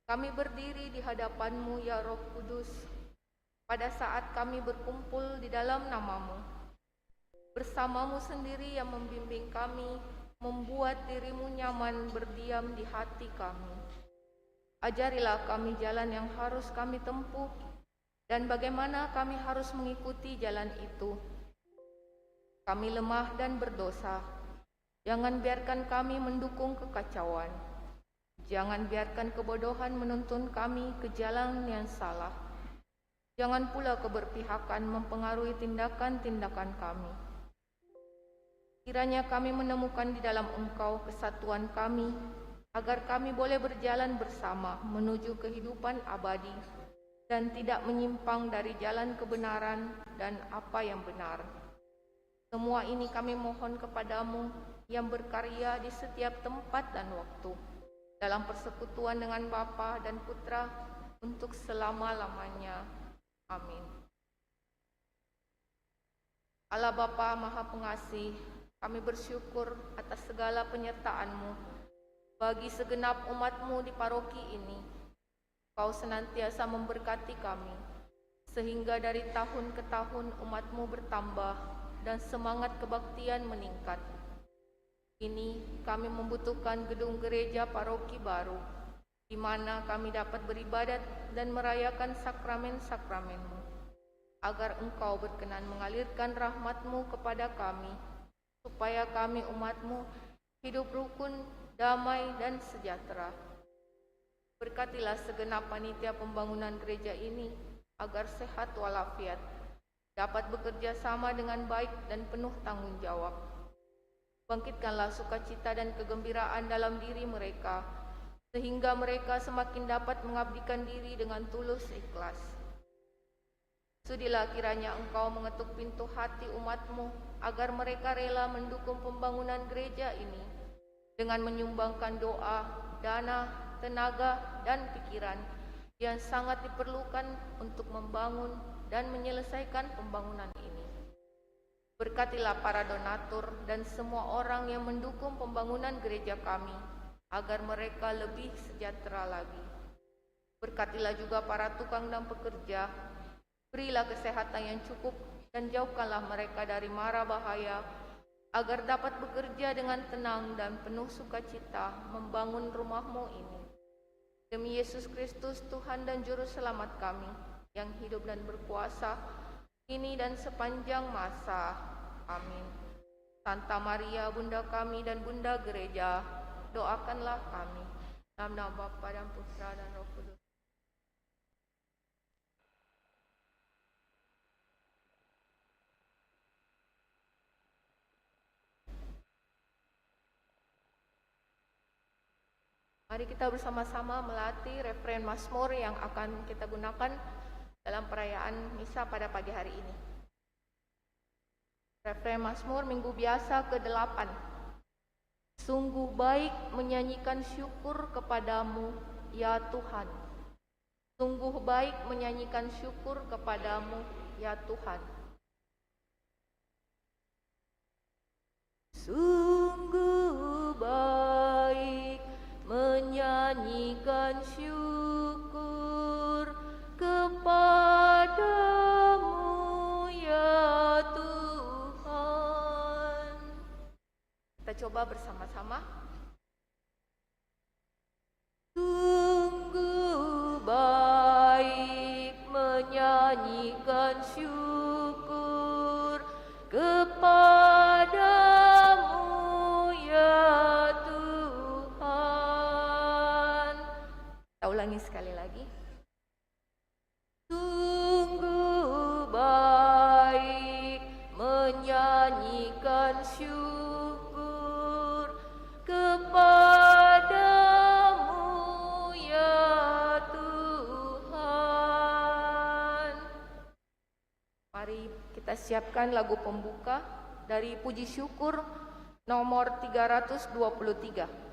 Kami berdiri di hadapan-Mu, ya Roh Kudus, pada saat kami berkumpul di dalam nama-Mu. Bersama-Mu sendiri yang membimbing kami, membuat diri-Mu nyaman berdiam di hati kami. Ajarilah kami jalan yang harus kami tempuh, dan bagaimana kami harus mengikuti jalan itu. Kami lemah dan berdosa. Jangan biarkan kami mendukung kekacauan. Jangan biarkan kebodohan menuntun kami ke jalan yang salah. Jangan pula keberpihakan mempengaruhi tindakan-tindakan kami. Kiranya kami menemukan di dalam Engkau kesatuan kami, agar kami boleh berjalan bersama menuju kehidupan abadi dan tidak menyimpang dari jalan kebenaran dan apa yang benar. Semua ini kami mohon kepadamu yang berkarya di setiap tempat dan waktu, dalam persekutuan dengan Bapa dan Putra untuk selama-lamanya. Amin. Allah Bapa Maha Pengasih, kami bersyukur atas segala penyertaan-Mu bagi segenap umat-Mu di paroki ini. Kau senantiasa memberkati kami, sehingga dari tahun ke tahun umat-Mu bertambah dan semangat kebaktian meningkat. Kini kami membutuhkan gedung gereja paroki baru, di mana kami dapat beribadat dan merayakan sakramen-sakramen-Mu, agar Engkau berkenan mengalirkan rahmat-Mu kepada kami, supaya kami umat-Mu hidup rukun, damai, dan sejahtera. Berkatilah segenap panitia pembangunan gereja ini, agar sehat walafiat, dapat bekerja sama dengan baik dan penuh tanggung jawab. Bangkitkanlah sukacita dan kegembiraan dalam diri mereka, sehingga mereka semakin dapat mengabdikan diri dengan tulus ikhlas. Sudilah kiranya Engkau mengetuk pintu hati umat-Mu, agar mereka rela mendukung pembangunan gereja ini, dengan menyumbangkan doa, dana, tenaga, dan pikiran yang sangat diperlukan untuk membangun dan menyelesaikan pembangunan ini. Berkatilah para donatur dan semua orang yang mendukung pembangunan gereja kami, agar mereka lebih sejahtera lagi. Berkatilah juga para tukang dan pekerja, berilah kesehatan yang cukup dan jauhkanlah mereka dari mara bahaya, agar dapat bekerja dengan tenang dan penuh sukacita membangun rumah-Mu ini. Demi Yesus Kristus, Tuhan dan Juru Selamat kami, yang hidup dan berkuasa, kini dan sepanjang masa. Amin. Santa Maria, Bunda kami dan Bunda Gereja, doakanlah kami. Dalam nama Bapa dan Putra dan Roh Kudus. Mari kita bersama-sama melatih referen Mazmur yang akan kita gunakan dalam perayaan misa pada pagi hari ini. Referen Mazmur Minggu Biasa ke-8. Sungguh baik menyanyikan syukur kepadamu, ya Tuhan. Sungguh baik menyanyikan syukur kepadamu, ya Tuhan. Sungguh baik menyanyikan syukur kepadamu, ya Tuhan. Kita coba bersama-sama. Sungguh baik menyanyikan syukur kepadamu, ya Tuhan. Kita ulangi sekali lagi. Sungguh baik menyanyikan syukur kepadamu, ya Tuhan. Mari kita siapkan lagu pembuka dari Puji Syukur nomor 323.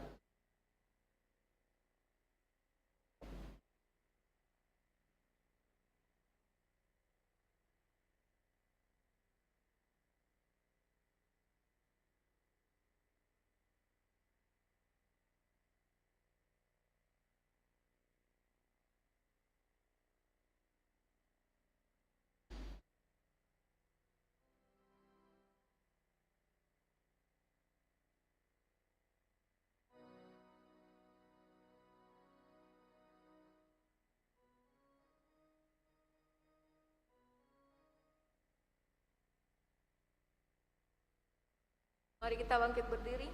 Mari kita bangkit berdiri.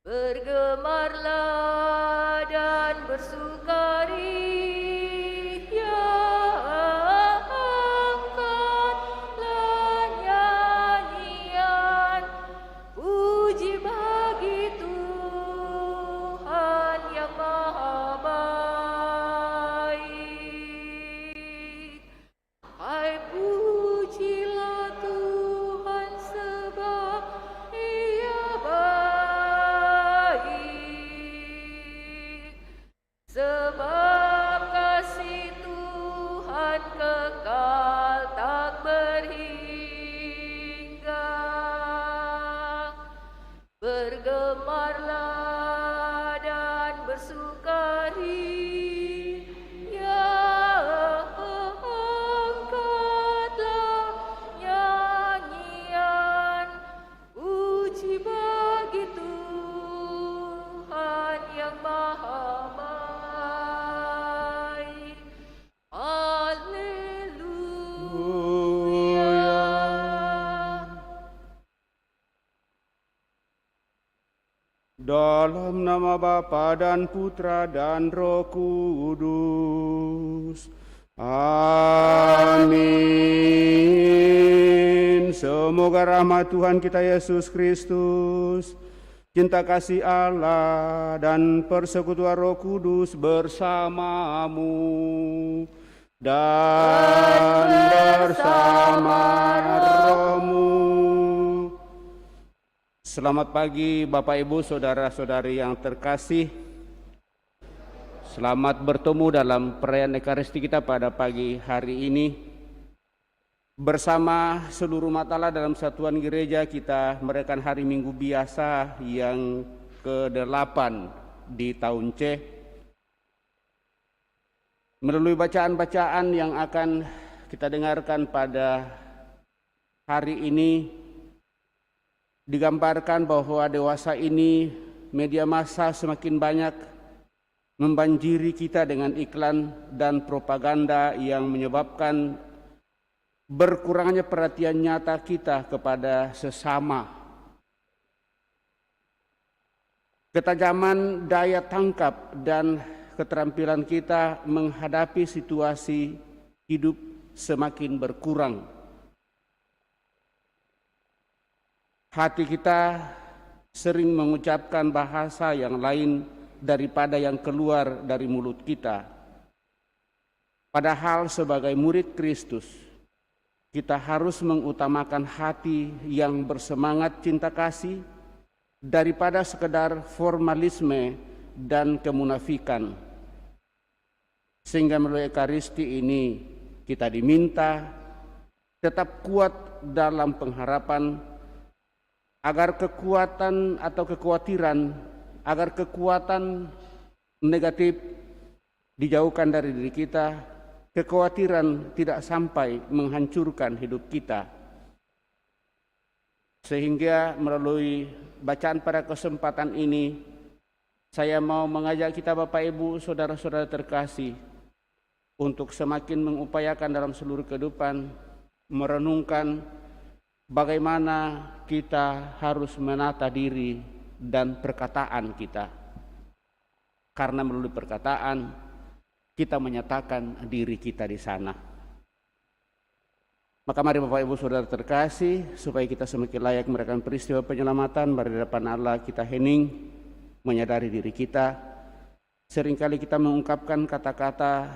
Bergemarlah dan bersukari, ya angkatlah nyanyian puji bagi Tuhan yang Maha Baik. Hai pujilah Tuhan sebab Ia baik, sebab kasih Tuhan kekal tak berhingga. Bergemarlah dan bersukari, ya angkatlah nyanyian puji bagi Tuhan yang Maha Baik. Haleluya. Dalam nama Bapa dan Putra dan Roh Kudus. Amin. Semoga rahmat Tuhan kita Yesus Kristus, cinta kasih Allah dan persekutuan Roh Kudus bersamamu dan bersama rohmu. Selamat pagi Bapak Ibu Saudara-saudari yang terkasih. Selamat bertemu dalam perayaan Ekaristi kita pada pagi hari ini. Bersama seluruh umat Allah dalam satuan gereja kita merayakan hari Minggu biasa yang ke-8 di tahun C. Melalui bacaan-bacaan yang akan kita dengarkan pada hari ini, digambarkan bahwa dewasa ini media massa semakin banyak membanjiri kita dengan iklan dan propaganda yang menyebabkan berkurangnya perhatian nyata kita kepada sesama. Ketajaman daya tangkap dan keterampilan kita menghadapi situasi hidup semakin berkurang. Hati kita sering mengucapkan bahasa yang lain daripada yang keluar dari mulut kita. Padahal sebagai murid Kristus, kita harus mengutamakan hati yang bersemangat cinta kasih daripada sekedar formalisme dan kemunafikan. Sehingga melalui Ekaristi ini kita diminta tetap kuat dalam pengharapan agar kekuatan atau kekhawatiran, agar kekuatan negatif dijauhkan dari diri kita, kekhawatiran tidak sampai menghancurkan hidup kita. Sehingga melalui bacaan pada kesempatan ini, saya mau mengajak kita Bapak Ibu, Saudara-saudara terkasih, untuk semakin mengupayakan dalam seluruh kehidupan, merenungkan bagaimana kita harus menata diri dan perkataan kita. Karena melalui perkataan, kita menyatakan diri kita di sana. Maka mari Bapak Ibu Saudara terkasih, supaya kita semakin layak merayakan peristiwa penyelamatan, mari di depan Allah kita hening, menyadari diri kita. Seringkali kita mengungkapkan kata-kata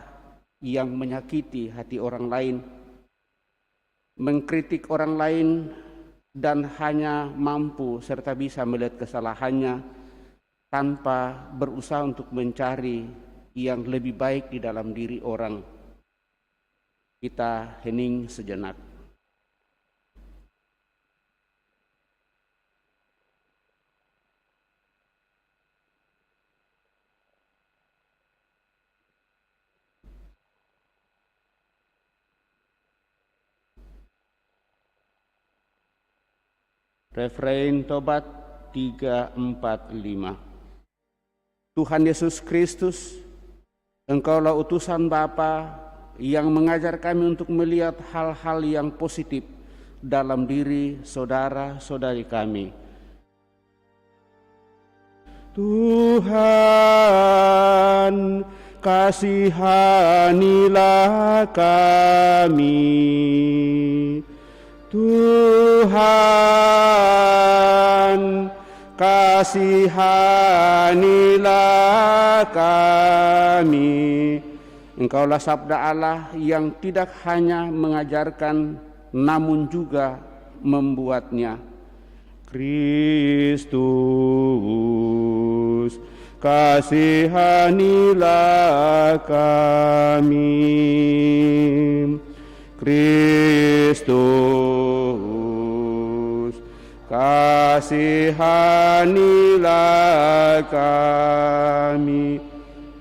yang menyakiti hati orang lain, mengkritik orang lain, dan hanya mampu serta bisa melihat kesalahannya tanpa berusaha untuk mencari yang lebih baik di dalam diri orang. Kita hening sejenak. Refrain Tobat 345. Tuhan Yesus Kristus, Engkaulah utusan Bapa yang mengajar kami untuk melihat hal-hal yang positif dalam diri saudara-saudari kami. Tuhan, kasihanilah kami. Tuhan, kasihanilah kami. Engkaulah sabda Allah yang tidak hanya mengajarkan namun juga membuatnya. Kristus, kasihanilah kami. Kristus, kasihanilah kami.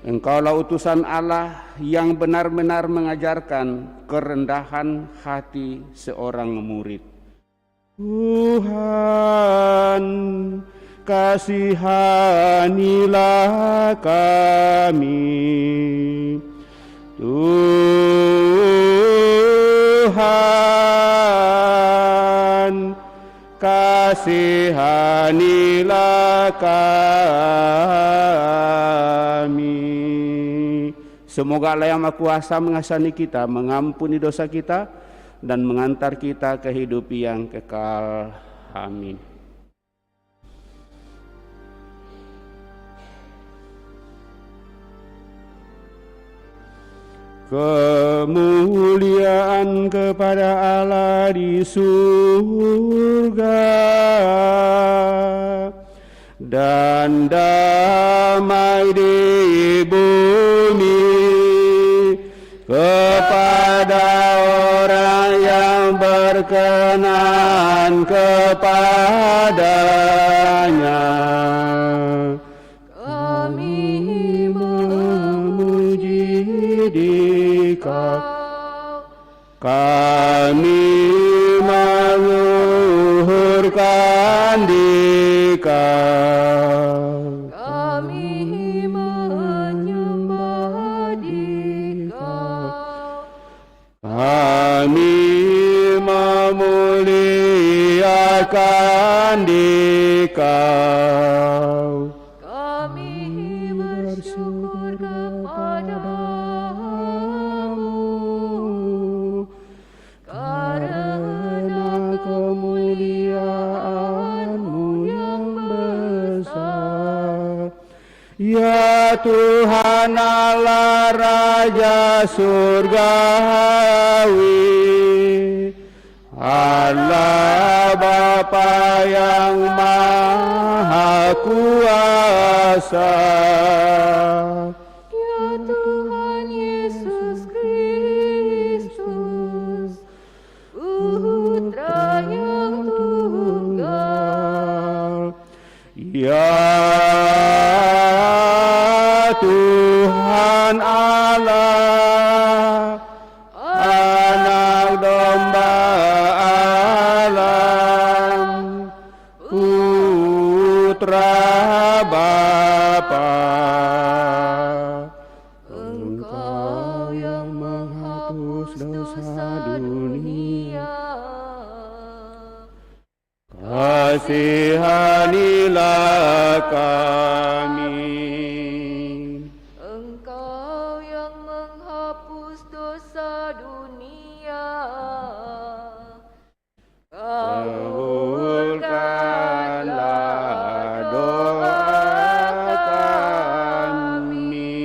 Engkaulah utusan Allah yang benar-benar mengajarkan kerendahan hati seorang murid. Tuhan, kasihanilah kami. Tuhan, kasihanilah kami. Semoga Allah yang Maha Kuasa mengasihani kita, mengampuni dosa kita, dan mengantar kita ke hidup yang kekal. Amin. Kemuliaan kepada Allah di surga dan damai di bumi kepada orang yang berkenan kepadanya. Kami memuji Dikau, kami meluhurkan Dikau, kami menyembah Dikau, kami memuliakan Dikau, kami bersyukur kepadamu karena kemuliaan-Mu yang besar. Ya Tuhan Allah Raja Surgawi, Allah Bapa yang Maha Kuasa, ya Tuhan Yesus Kristus, Putra yang tunggal, ya Tuhan Allah, Anak Domba Allah, Putra Bapa, Engkau yang menghapus dosa dunia, kasihanilah kami. Engkau yang menghapus dosa dunia, kabulkanlah doa kami.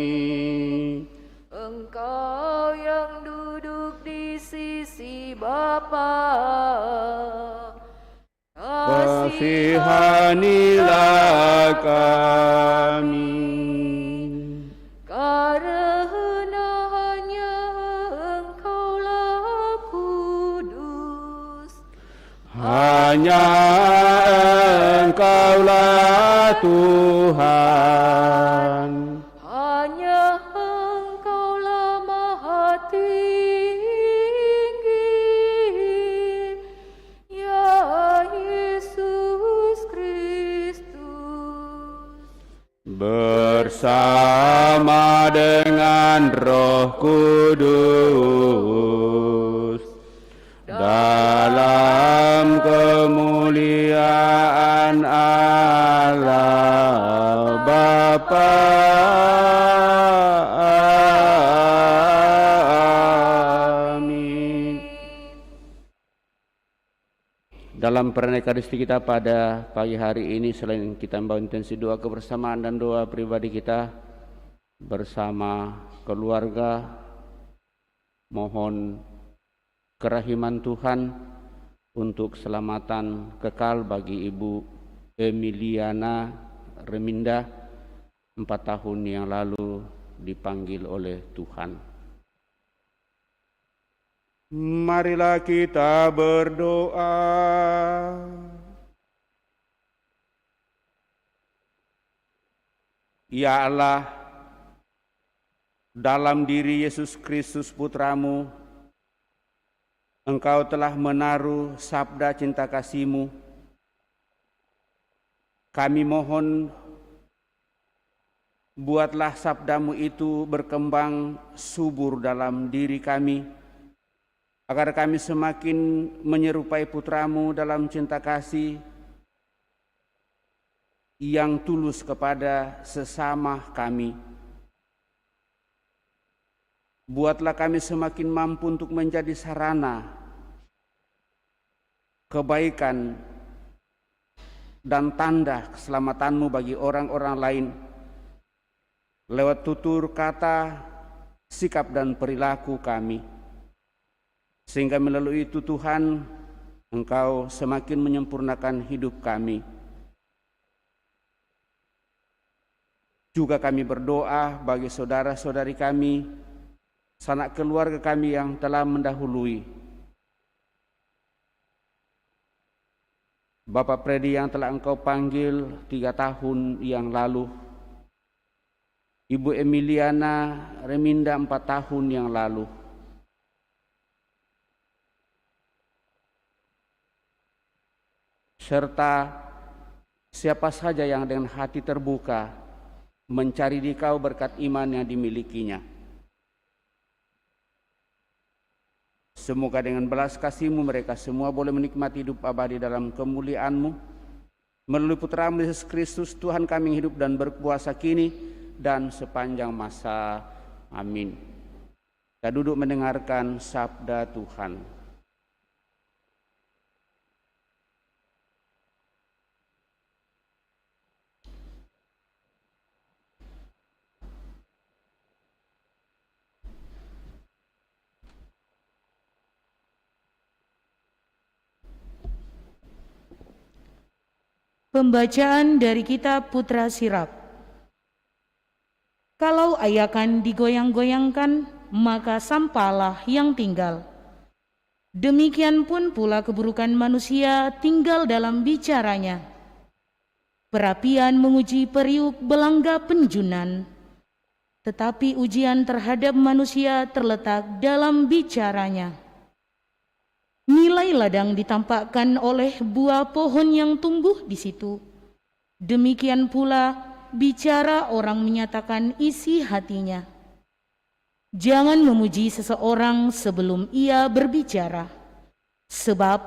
Engkau yang duduk di sisi Bapa, kasihanilah kami. Karena hanya Engkaulah kudus, hanya Engkaulah Tuhan, hanya Engkaulah Maha Tinggi, ya Yesus Kristus, bersama dengan Roh Kudus dalam kerajaan Allah Bapa. Amin. Dalam perayaan Ekaristi kita pada pagi hari ini, selain kita membawa intensi doa kebersamaan dan doa pribadi kita bersama keluarga, mohon kerahiman Tuhan untuk keselamatan kekal bagi Ibu Emiliana Reminda, 4 tahun yang lalu dipanggil oleh Tuhan. Marilah kita berdoa. Ya Allah, dalam diri Yesus Kristus Putramu, Engkau telah menaruh sabda cinta kasih-Mu. Kami mohon, buatlah sabda-Mu itu berkembang subur dalam diri kami, agar kami semakin menyerupai Putra-Mu dalam cinta kasih yang tulus kepada sesama kami. Buatlah kami semakin mampu untuk menjadi sarana kebaikan dan tanda keselamatan-Mu bagi orang-orang lain lewat tutur kata, sikap dan perilaku kami. Sehingga melalui itu Tuhan, Engkau semakin menyempurnakan hidup kami. Juga kami berdoa bagi saudara-saudari kami, sanak keluarga kami yang telah mendahului. Bapak Freddy yang telah Engkau panggil 3 tahun yang lalu. Ibu Emiliana Reminda 4 tahun yang lalu. Serta siapa saja yang dengan hati terbuka mencari Dikau berkat iman yang dimilikinya. Semoga dengan belas kasih-Mu mereka semua boleh menikmati hidup abadi dalam kemuliaan-Mu. Melalui Putra-Mu Yesus Kristus, Tuhan kami hidup dan berkuasa kini dan sepanjang masa. Amin. Kita duduk mendengarkan sabda Tuhan. Pembacaan dari kitab Putra Sirap. Kalau ayakan digoyang-goyangkan, maka sampahlah yang tinggal. Demikian pun pula keburukan manusia tinggal dalam bicaranya. Perapian menguji periuk belangga penjunan, tetapi ujian terhadap manusia terletak dalam bicaranya. Nilai ladang ditampakkan oleh buah pohon yang tumbuh di situ. Demikian pula bicara orang menyatakan isi hatinya. Jangan memuji seseorang sebelum ia berbicara, sebab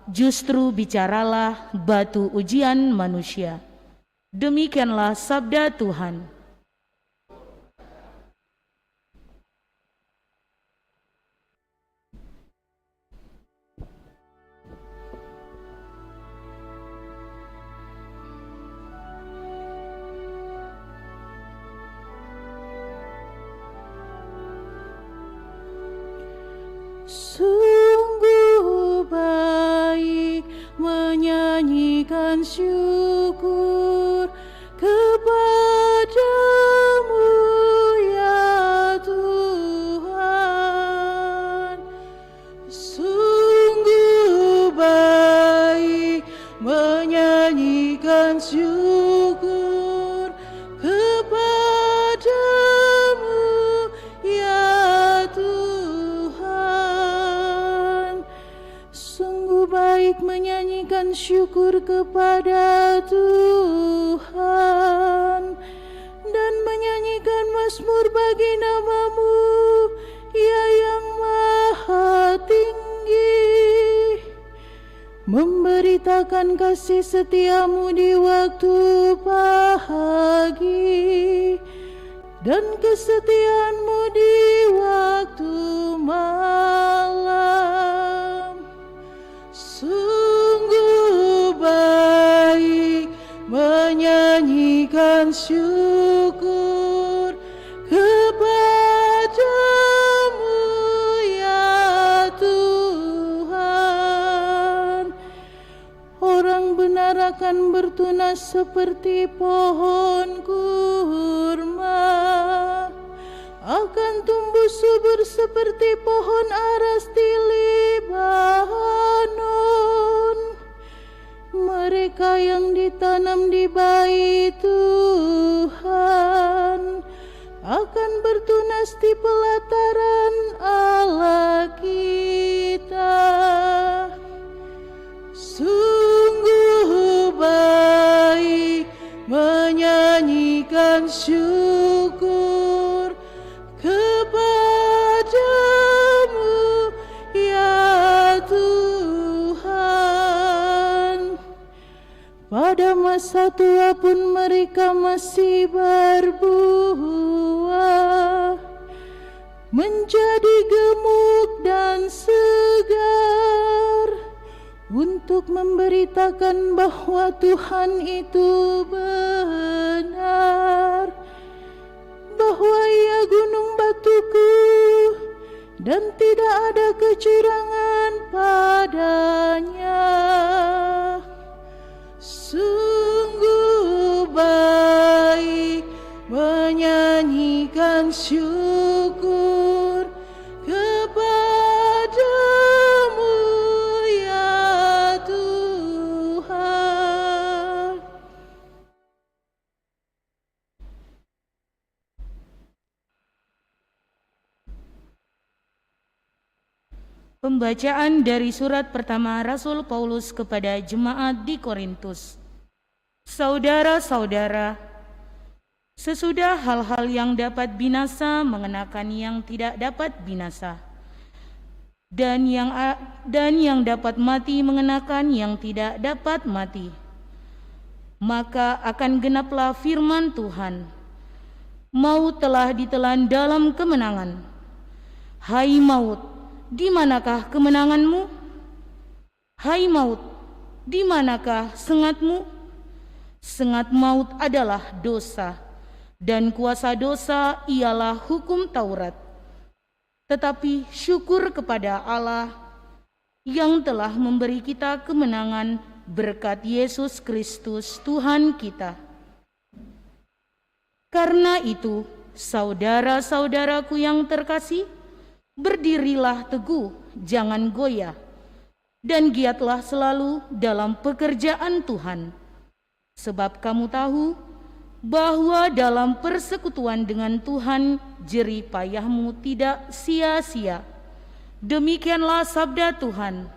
justru bicaralah batu ujian manusia. Demikianlah sabda Tuhan. Sungguh baik menyanyikan syukur kepadamu ya Tuhan. Sungguh baik menyanyikan syukur kepadamu ya Tuhan. Sungguh baik menyanyikan syukur kepada Tuhan dan menyanyikan mazmur bagi nama-Mu, Ya yang Maha Tinggi. memberitakan kasih setiamu di waktu pagi dan kesetiaanmu di waktu malam. Sungguh baik menyanyikan syukur kepadamu ya Tuhan. Orang benar akan bertunas seperti pohon kurma, akan tumbuh subur seperti pohon aras di Libanon. Mereka yang ditanam di bait Tuhan akan bertunas di pelataran Allah kita. Sungguh baik menyanyikan syukur kepadamu ya Tuhan. Pada masa tua pun mereka masih berbuah, menjadi gemuk dan segar, untuk memberitakan bahwa Tuhan itu benar, bahwa Ia gunung batuku dan tidak ada kecurangan padanya. Sungguh baik menyanyikan syukur kepadamu ya Tuhan. Pembacaan dari surat pertama Rasul Paulus kepada jemaat di Korintus. Saudara-saudara, sesudah hal-hal yang dapat binasa mengenakan yang tidak dapat binasa, dan yang dapat mati mengenakan yang tidak dapat mati, maka akan genaplah firman Tuhan, maut telah ditelan dalam kemenangan. Hai maut, di manakah kemenanganmu? Hai maut, di manakah sengatmu? Sengat maut adalah dosa, dan kuasa dosa ialah hukum Taurat. Tetapi syukur kepada Allah yang telah memberi kita kemenangan berkat Yesus Kristus Tuhan kita. Karena itu, saudara-saudaraku yang terkasih, berdirilah teguh, jangan goyah, dan giatlah selalu dalam pekerjaan Tuhan. Sebab kamu tahu bahwa dalam persekutuan dengan Tuhan, jerih payahmu tidak sia-sia. Demikianlah sabda Tuhan.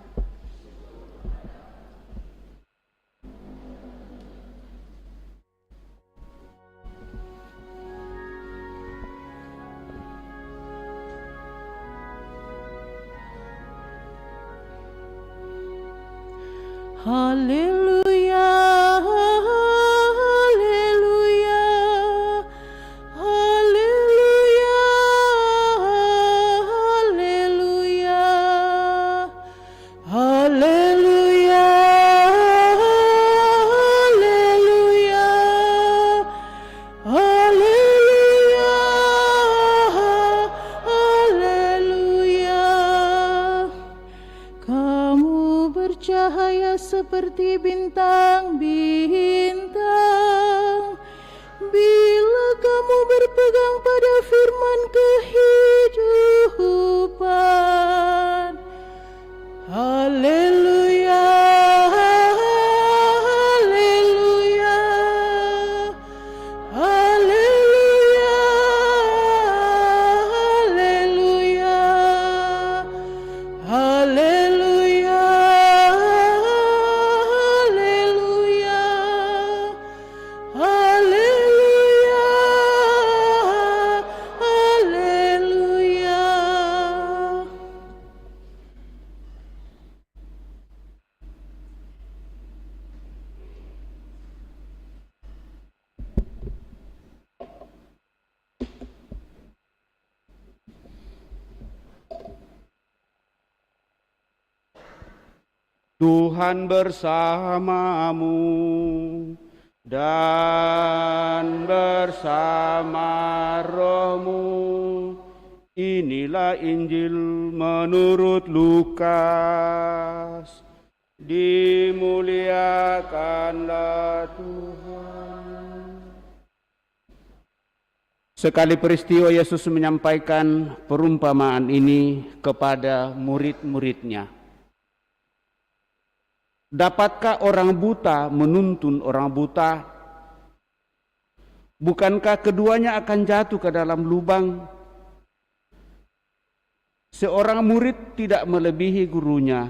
Haleluya, haleluya, haleluya, haleluya, haleluya, haleluya, haleluya, haleluya. Kamu bercahaya seperti bintang Tuhan bersamamu dan bersama rohmu. Inilah Injil menurut Lukas. Dimuliakanlah Tuhan. Sekali peristiwa Yesus menyampaikan perumpamaan ini kepada murid-muridnya. Dapatkah orang buta menuntun orang buta? Bukankah keduanya akan jatuh ke dalam lubang? Seorang murid tidak melebihi gurunya,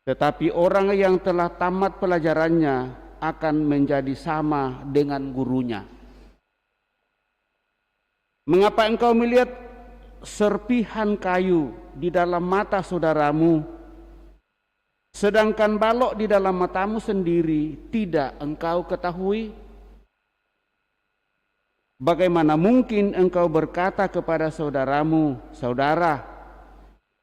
tetapi orang yang telah tamat pelajarannya akan menjadi sama dengan gurunya. Mengapa engkau melihat serpihan kayu di dalam mata saudaramu, sedangkan balok di dalam matamu sendiri tidak engkau ketahui? Bagaimana mungkin engkau berkata kepada saudaramu, "Saudara,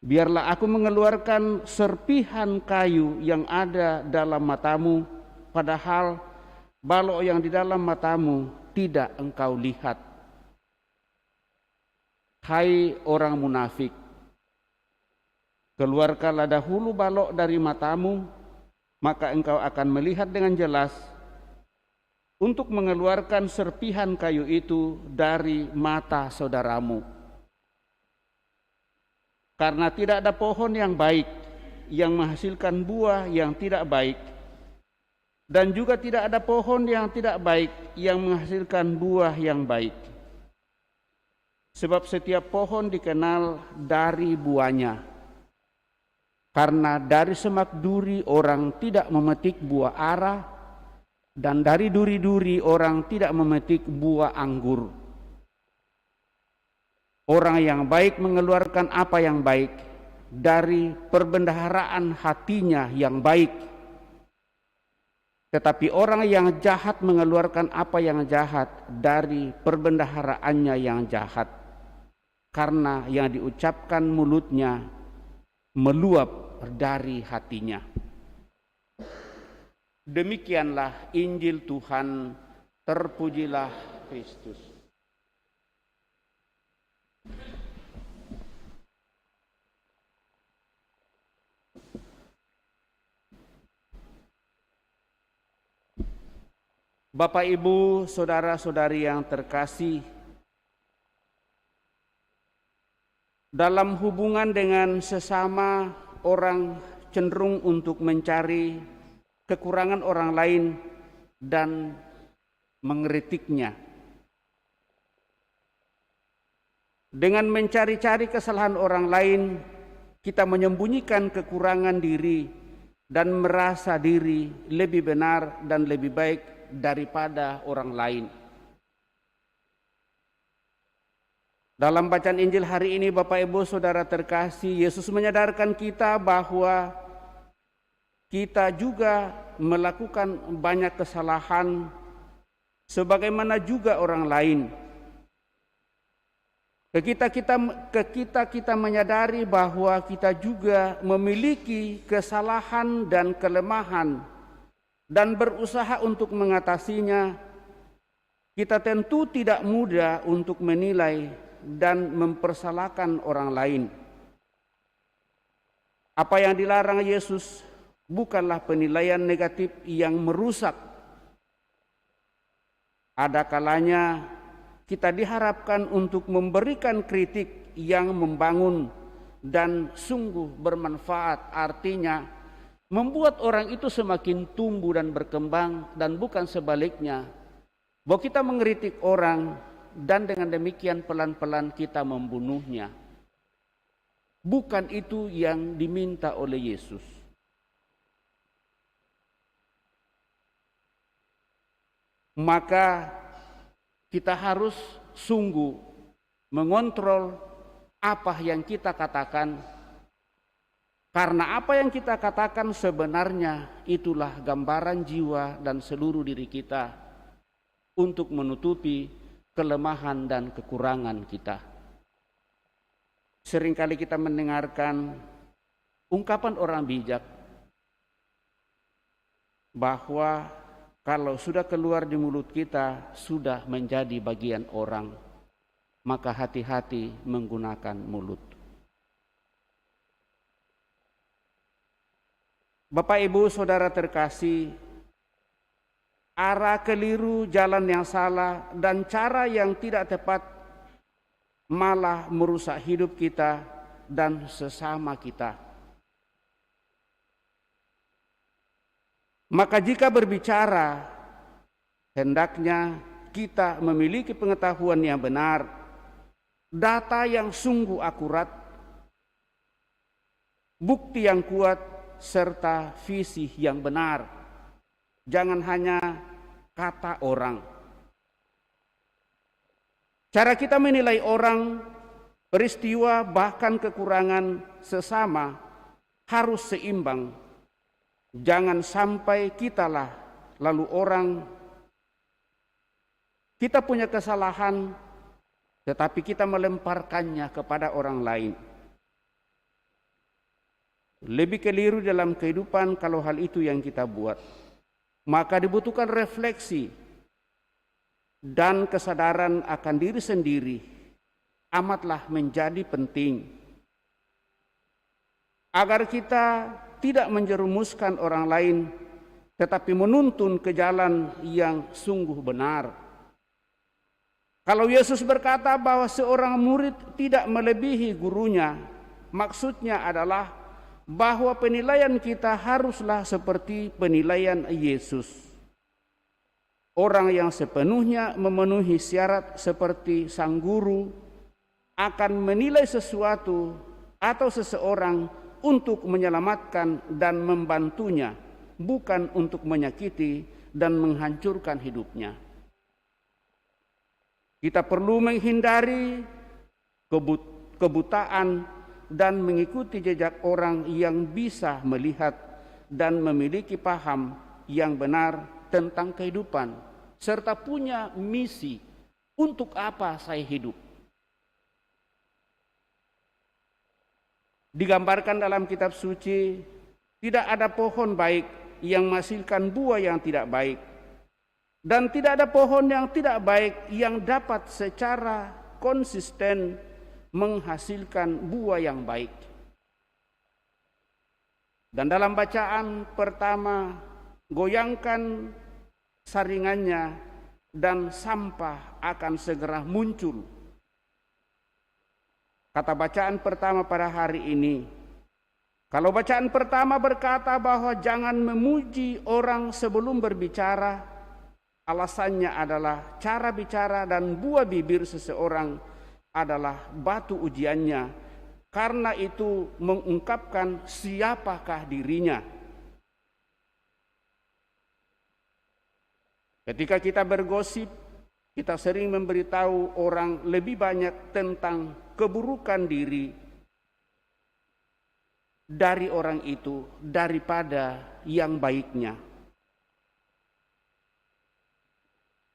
biarlah aku mengeluarkan serpihan kayu yang ada dalam matamu," padahal balok yang di dalam matamu tidak engkau lihat. Hai orang munafik, keluarkanlah dahulu balok dari matamu, maka engkau akan melihat dengan jelas untuk mengeluarkan serpihan kayu itu dari mata saudaramu. Karena tidak ada pohon yang baik yang menghasilkan buah yang tidak baik, dan juga tidak ada pohon yang tidak baik yang menghasilkan buah yang baik. Sebab setiap pohon dikenal dari buahnya. Karena dari semak duri orang tidak memetik buah ara, dan dari duri-duri orang tidak memetik buah anggur. Orang yang baik mengeluarkan apa yang baik dari perbendaharaan hatinya yang baik. Tetapi orang yang jahat mengeluarkan apa yang jahat dari perbendaharaannya yang jahat. Karena yang diucapkan mulutnya meluap dari hatinya. Demikianlah Injil Tuhan, terpujilah Kristus. Bapak, Ibu, saudara-saudari yang terkasih, dalam hubungan dengan sesama orang cenderung untuk mencari kekurangan orang lain dan mengkritiknya. Dengan mencari-cari kesalahan orang lain, kita menyembunyikan kekurangan diri dan merasa diri lebih benar dan lebih baik daripada orang lain. Dalam bacaan Injil hari ini, Bapak Ibu Saudara terkasih, Yesus menyadarkan kita bahwa kita juga melakukan banyak kesalahan sebagaimana juga orang lain. Kita menyadari bahwa kita juga memiliki kesalahan dan kelemahan dan berusaha untuk mengatasinya. Kita tentu tidak mudah untuk menilai dan mempersalahkan orang lain. Apa yang dilarang Yesus bukanlah penilaian negatif yang merusak. Ada kalanya kita diharapkan untuk memberikan kritik yang membangun dan sungguh bermanfaat, artinya membuat orang itu semakin tumbuh dan berkembang, dan bukan sebaliknya, bahwa kita mengkritik orang dan dengan demikian pelan-pelan kita membunuhnya. Bukan itu yang diminta oleh Yesus. Maka kita harus sungguh mengontrol apa yang kita katakan, karena apa yang kita katakan sebenarnya itulah gambaran jiwa dan seluruh diri kita untuk menutupi kelemahan dan kekurangan kita. Seringkali kita mendengarkan ungkapan orang bijak, bahwa kalau sudah keluar di mulut kita sudah menjadi bagian orang, maka hati-hati menggunakan mulut. Bapak Ibu Saudara terkasih, arah keliru, jalan yang salah, dan cara yang tidak tepat malah merusak hidup kita dan sesama kita. Maka jika berbicara, hendaknya kita memiliki pengetahuan yang benar, data yang sungguh akurat, bukti yang kuat, serta visi yang benar. Jangan hanya kata orang. Cara kita menilai orang, peristiwa, bahkan kekurangan sesama harus seimbang. Jangan sampai kitalah lalu orang, kita punya kesalahan, tetapi kita melemparkannya kepada orang lain. Lebih keliru dalam kehidupan kalau hal itu yang kita buat. Maka dibutuhkan refleksi dan kesadaran akan diri sendiri amatlah menjadi penting. Agar kita tidak menjerumuskan orang lain, tetapi menuntun ke jalan yang sungguh benar. Kalau Yesus berkata bahwa seorang murid tidak melebihi gurunya, maksudnya adalah bahwa penilaian kita haruslah seperti penilaian Yesus. Orang yang sepenuhnya memenuhi syarat seperti sang guru akan menilai sesuatu atau seseorang untuk menyelamatkan dan membantunya, bukan untuk menyakiti dan menghancurkan hidupnya. Kita perlu menghindari kebutaan dan mengikuti jejak orang yang bisa melihat dan memiliki paham yang benar tentang kehidupan, serta punya misi untuk apa saya hidup. Digambarkan dalam kitab suci, tidak ada pohon baik yang menghasilkan buah yang tidak baik, dan tidak ada pohon yang tidak baik yang dapat secara konsisten menghasilkan buah yang baik. Dan dalam bacaan pertama, goyangkan saringannya dan sampah akan segera muncul. Kata bacaan pertama pada hari ini, kalau bacaan pertama berkata bahwa jangan memuji orang sebelum berbicara, alasannya adalah cara bicara dan buah bibir seseorang adalah batu ujiannya, karena itu mengungkapkan siapakah dirinya. Ketika kita bergosip, kita sering memberitahu orang lebih banyak tentang keburukan diri dari orang itu daripada yang baiknya.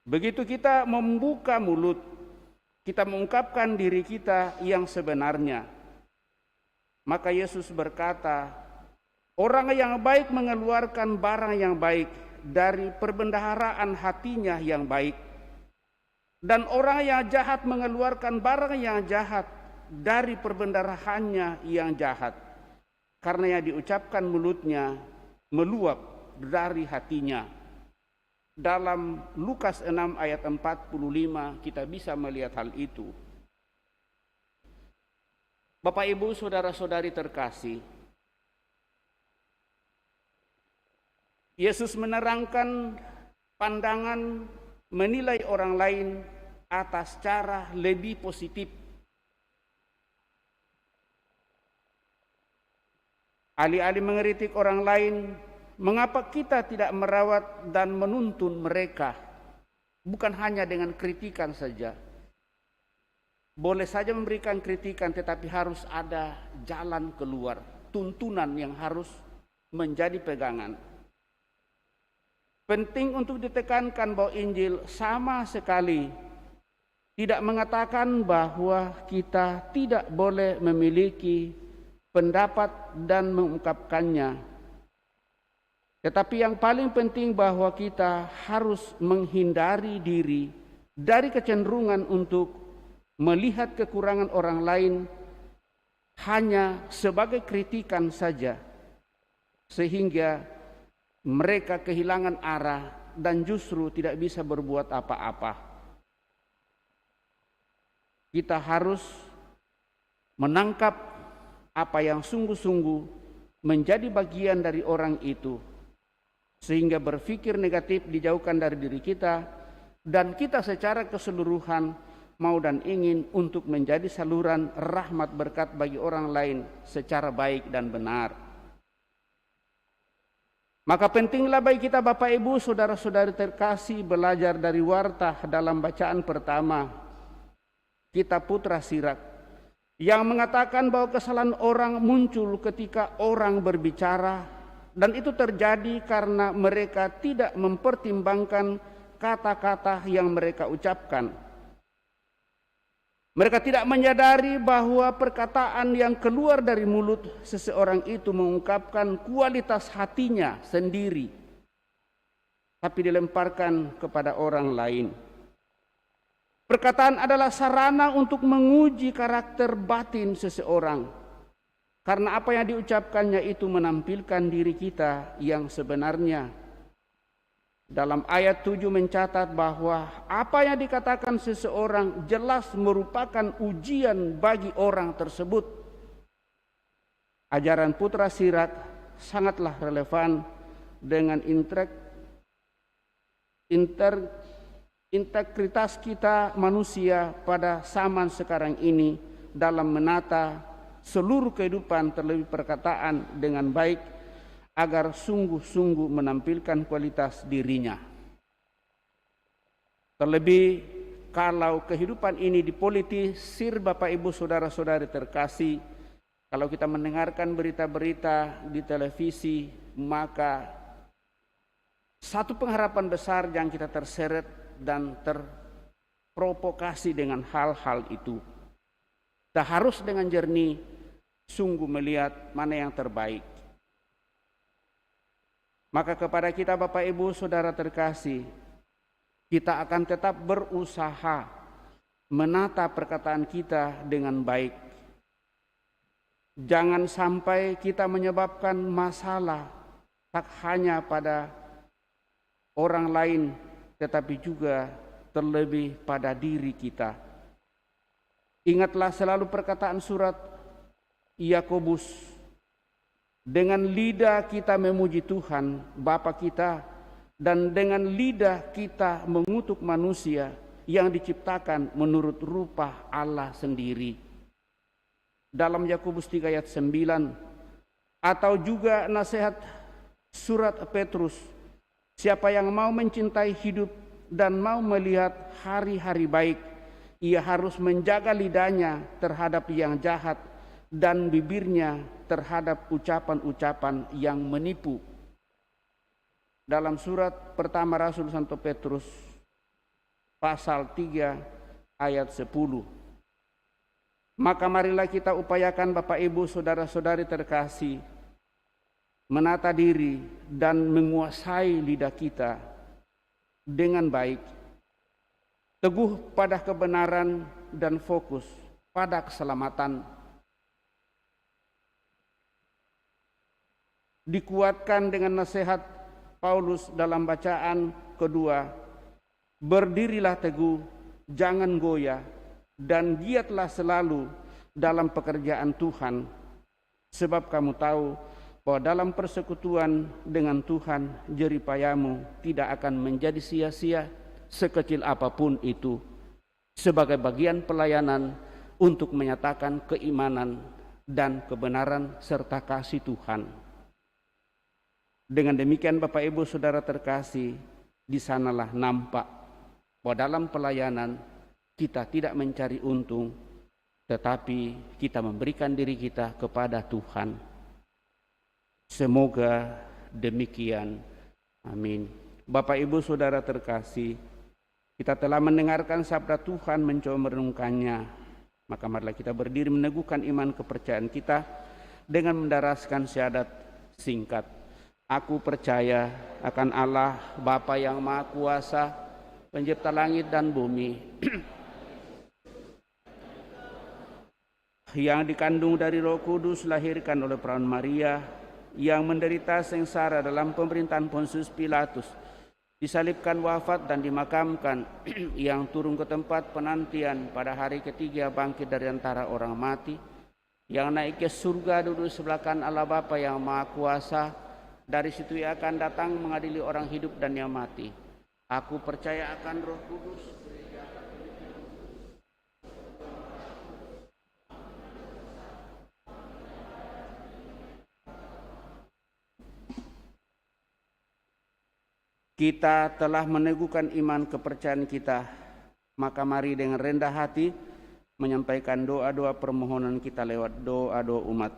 Begitu kita membuka mulut, kita mengungkapkan diri kita yang sebenarnya. Maka Yesus berkata, orang yang baik mengeluarkan barang yang baik dari perbendaharaan hatinya yang baik. Dan orang yang jahat mengeluarkan barang yang jahat dari perbendaharaannya yang jahat. Karena yang diucapkan mulutnya meluap dari hatinya. Dalam Lukas 6 ayat 45 kita bisa melihat hal itu. Bapak Ibu saudara-saudari terkasih, Yesus menerangkan pandangan menilai orang lain atas cara lebih positif. Alih-alih mengkritik orang lain, mengapa kita tidak merawat dan menuntun mereka? Bukan hanya dengan kritikan saja. Boleh saja memberikan kritikan, tetapi harus ada jalan keluar, tuntunan yang harus menjadi pegangan. Penting untuk ditekankan bahwa Injil sama sekali tidak mengatakan bahwa kita tidak boleh memiliki pendapat dan mengungkapkannya. Tetapi yang paling penting bahwa kita harus menghindari diri dari kecenderungan untuk melihat kekurangan orang lain hanya sebagai kritikan saja, sehingga mereka kehilangan arah dan justru tidak bisa berbuat apa-apa. Kita harus menangkap apa yang sungguh-sungguh menjadi bagian dari orang itu, sehingga berpikir negatif dijauhkan dari diri kita, dan kita secara keseluruhan mau dan ingin untuk menjadi saluran rahmat berkat bagi orang lain secara baik dan benar. Maka pentinglah bagi kita Bapak Ibu, saudara-saudari terkasih, belajar dari warta dalam bacaan pertama kitab Putra Sirak yang mengatakan bahwa kesalahan orang muncul ketika orang berbicara, dan itu terjadi karena mereka tidak mempertimbangkan kata-kata yang mereka ucapkan. Mereka tidak menyadari bahwa perkataan yang keluar dari mulut seseorang itu mengungkapkan kualitas hatinya sendiri, tapi dilemparkan kepada orang lain. Perkataan adalah sarana untuk menguji karakter batin seseorang, karena apa yang diucapkannya itu menampilkan diri kita yang sebenarnya. Dalam ayat 7 mencatat bahwa apa yang dikatakan seseorang jelas merupakan ujian bagi orang tersebut. Ajaran Putra Sirak sangatlah relevan dengan integritas kita manusia pada zaman sekarang ini dalam menata seluruh kehidupan, terlebih perkataan dengan baik, agar sungguh-sungguh menampilkan kualitas dirinya. Terlebih kalau kehidupan ini dipolitisir, Bapak Ibu saudara-saudari terkasih, kalau kita mendengarkan berita-berita di televisi, maka satu pengharapan besar yang kita terseret dan terprovokasi dengan hal-hal itu. Kita harus dengan jernih sungguh melihat mana yang terbaik. Maka kepada kita Bapak Ibu saudara terkasih, kita akan tetap berusaha menata perkataan kita dengan baik. Jangan sampai kita menyebabkan masalah tak hanya pada orang lain, tetapi juga terlebih pada diri kita. Ingatlah selalu perkataan surat Yakobus, dengan lidah kita memuji Tuhan Bapa kita, dan dengan lidah kita mengutuk manusia yang diciptakan menurut rupa Allah sendiri. Dalam Yakobus 3 ayat 9, atau juga nasihat surat Petrus, siapa yang mau mencintai hidup dan mau melihat hari-hari baik, ia harus menjaga lidahnya terhadap yang jahat dan bibirnya terhadap ucapan-ucapan yang menipu. Dalam surat pertama Rasul Santo Petrus pasal 3 ayat 10. Maka marilah kita upayakan Bapak Ibu saudara-saudari terkasih, menata diri dan menguasai lidah kita dengan baik, teguh pada kebenaran dan fokus pada keselamatan. Dikuatkan dengan nasihat Paulus dalam bacaan kedua, berdirilah teguh, jangan goyah, dan giatlah selalu dalam pekerjaan Tuhan, sebab kamu tahu bahwa dalam persekutuan dengan Tuhan jeripayamu tidak akan menjadi sia-sia sekecil apapun itu, sebagai bagian pelayanan untuk menyatakan keimanan dan kebenaran serta kasih Tuhan. Dengan demikian Bapak Ibu Saudara terkasih, di sanalah nampak bahwa dalam pelayanan kita tidak mencari untung, tetapi kita memberikan diri kita kepada Tuhan. Semoga demikian. Amin. Bapak Ibu Saudara terkasih, kita telah mendengarkan sabda Tuhan, mencoba merenungkannya. Maka marilah kita berdiri meneguhkan iman kepercayaan kita dengan mendaraskan syahadat singkat. Aku percaya akan Allah, Bapa yang Maha Kuasa, pencipta langit dan bumi, yang dikandung dari Roh Kudus, lahirkan oleh perawan Maria, yang menderita sengsara dalam pemerintahan Pontius Pilatus, disalibkan, wafat dan dimakamkan, yang turun ke tempat penantian, pada hari ketiga bangkit dari antara orang mati, yang naik ke surga, duduk sebelah kanan Allah Bapa yang Maha Kuasa. Dari situ ia akan datang mengadili orang hidup dan yang mati. Aku percaya akan Roh Kudus, kita telah meneguhkan iman kepercayaan kita, maka mari dengan rendah hati menyampaikan doa-doa permohonan kita lewat doa-doa umat.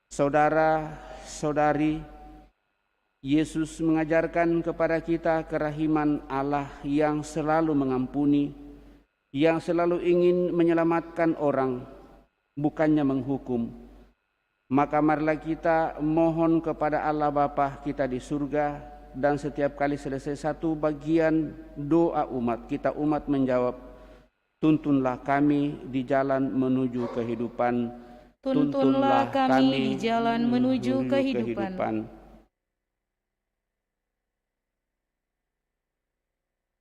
Saudara-saudari, Yesus mengajarkan kepada kita kerahiman Allah yang selalu mengampuni, yang selalu ingin menyelamatkan orang, bukannya menghukum. Maka marilah kita mohon kepada Allah Bapa kita di surga, dan setiap kali selesai satu bagian doa umat, kita umat menjawab, tuntunlah kami di jalan menuju kehidupan. Tuntunlah kami di jalan menuju kehidupan.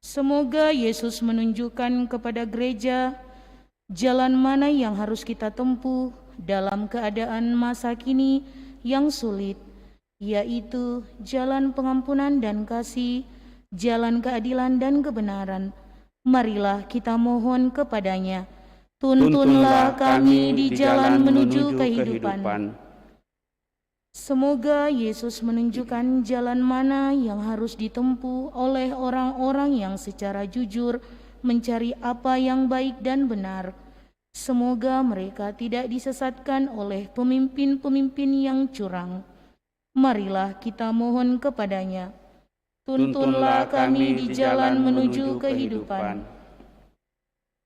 Semoga Yesus menunjukkan kepada gereja jalan mana yang harus kita tempuh dalam keadaan masa kini yang sulit, yaitu jalan pengampunan dan kasih, jalan keadilan dan kebenaran. Marilah kita mohon kepadanya. Tuntunlah kami di jalan menuju kehidupan. Semoga Yesus menunjukkan jalan mana yang harus ditempuh oleh orang-orang yang secara jujur mencari apa yang baik dan benar. Semoga mereka tidak disesatkan oleh pemimpin-pemimpin yang curang. Marilah kita mohon kepadanya. Tuntunlah kami di jalan menuju kehidupan.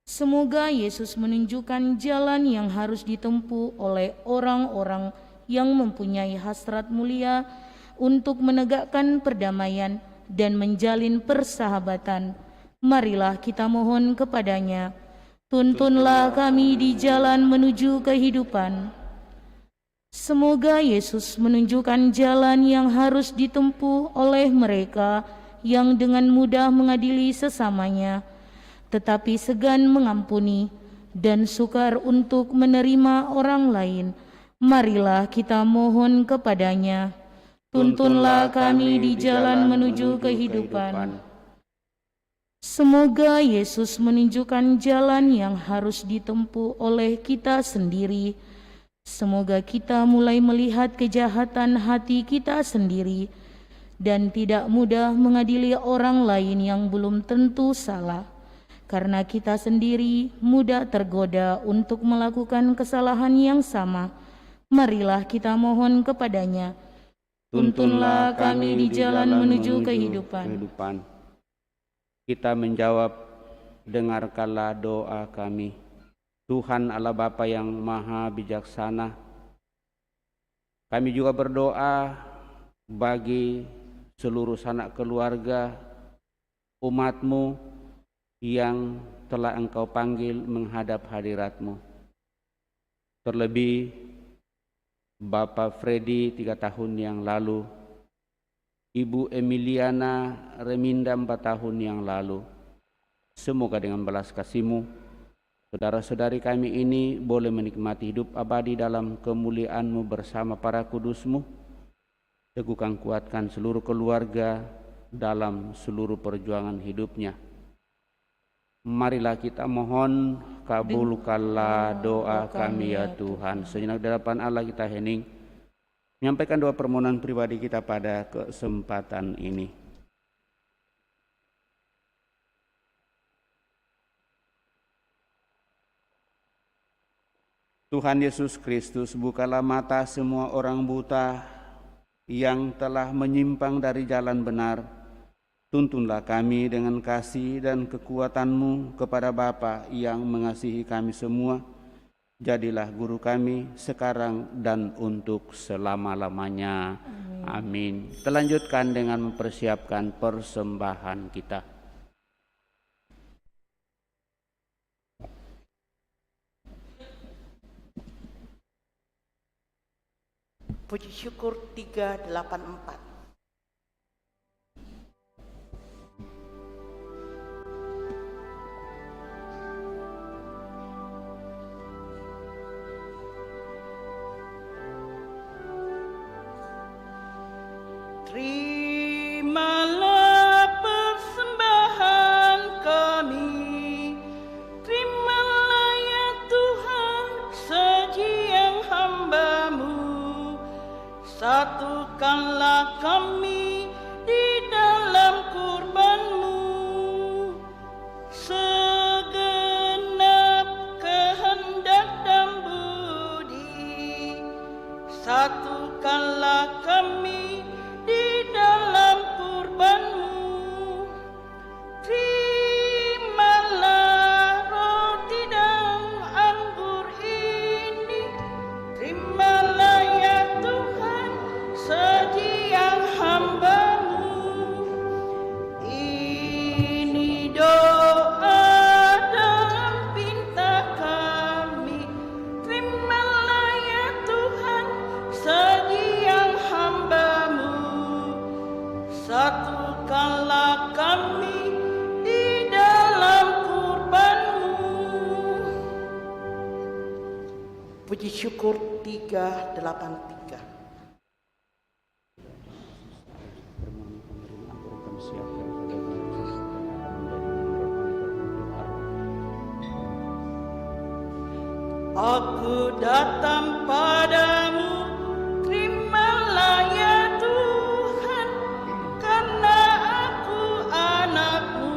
Semoga Yesus menunjukkan jalan yang harus ditempuh oleh orang-orang yang mempunyai hasrat mulia untuk menegakkan perdamaian dan menjalin persahabatan. Marilah kita mohon kepadanya. Tuntunlah kami di jalan menuju kehidupan. Semoga Yesus menunjukkan jalan yang harus ditempuh oleh mereka yang dengan mudah mengadili sesamanya, tetapi segan mengampuni dan sukar untuk menerima orang lain. Marilah kita mohon kepadanya. Tuntunlah kami di jalan menuju kehidupan. Semoga Yesus menunjukkan jalan yang harus ditempuh oleh kita sendiri. Semoga kita mulai melihat kejahatan hati kita sendiri dan tidak mudah mengadili orang lain yang belum tentu salah, karena kita sendiri mudah tergoda untuk melakukan kesalahan yang sama. Marilah kita mohon kepadanya. Tuntunlah kami di jalan menuju kehidupan. Kita menjawab, dengarkanlah doa kami. Tuhan Allah Bapa yang Maha Bijaksana, kami juga berdoa bagi seluruh sanak keluarga umat-Mu yang telah Engkau panggil menghadap hadirat-Mu. Terlebih Bapak Freddy 3 tahun yang lalu, Ibu Emiliana Reminda 4 tahun yang lalu. Semoga dengan belas kasih-Mu, saudara-saudari kami ini boleh menikmati hidup abadi dalam kemuliaan-Mu bersama para kudus-Mu. Teguhkan, kuatkan seluruh keluarga dalam seluruh perjuangan hidupnya. Marilah kita mohon, kabulkanlah doa kami ya Tuhan. Sejenak di hadapan Allah kita hening, menyampaikan doa permohonan pribadi kita pada kesempatan ini. Tuhan Yesus Kristus, bukalah mata semua orang buta yang telah menyimpang dari jalan benar. Tuntunlah kami dengan kasih dan kekuatan-Mu kepada Bapa yang mengasihi kami semua, Jadilah guru kami sekarang dan untuk selama-lamanya. Amin. Kita lanjutkan dengan mempersiapkan persembahan kita. Puji syukur 384. Terimalah persembahan kami, terimalah ya Tuhan sajian hamba-Mu. Satukanlah kami di dalam kurban-Mu, segenap kehendak dan budi. Satukanlah kami di dalam kurban-Mu. Terimalah roti dan anggur ini, terimalah ya Tuhan sajian hamba-Mu. Ini doa dan pinta kami, terimalah ya Tuhan sajian hamba-Mu. Satukanlah kami di dalam kurban-Mu. Puji syukur 383. Aku datang padamu, terimalah ya Tuhan, karena aku anak-Mu.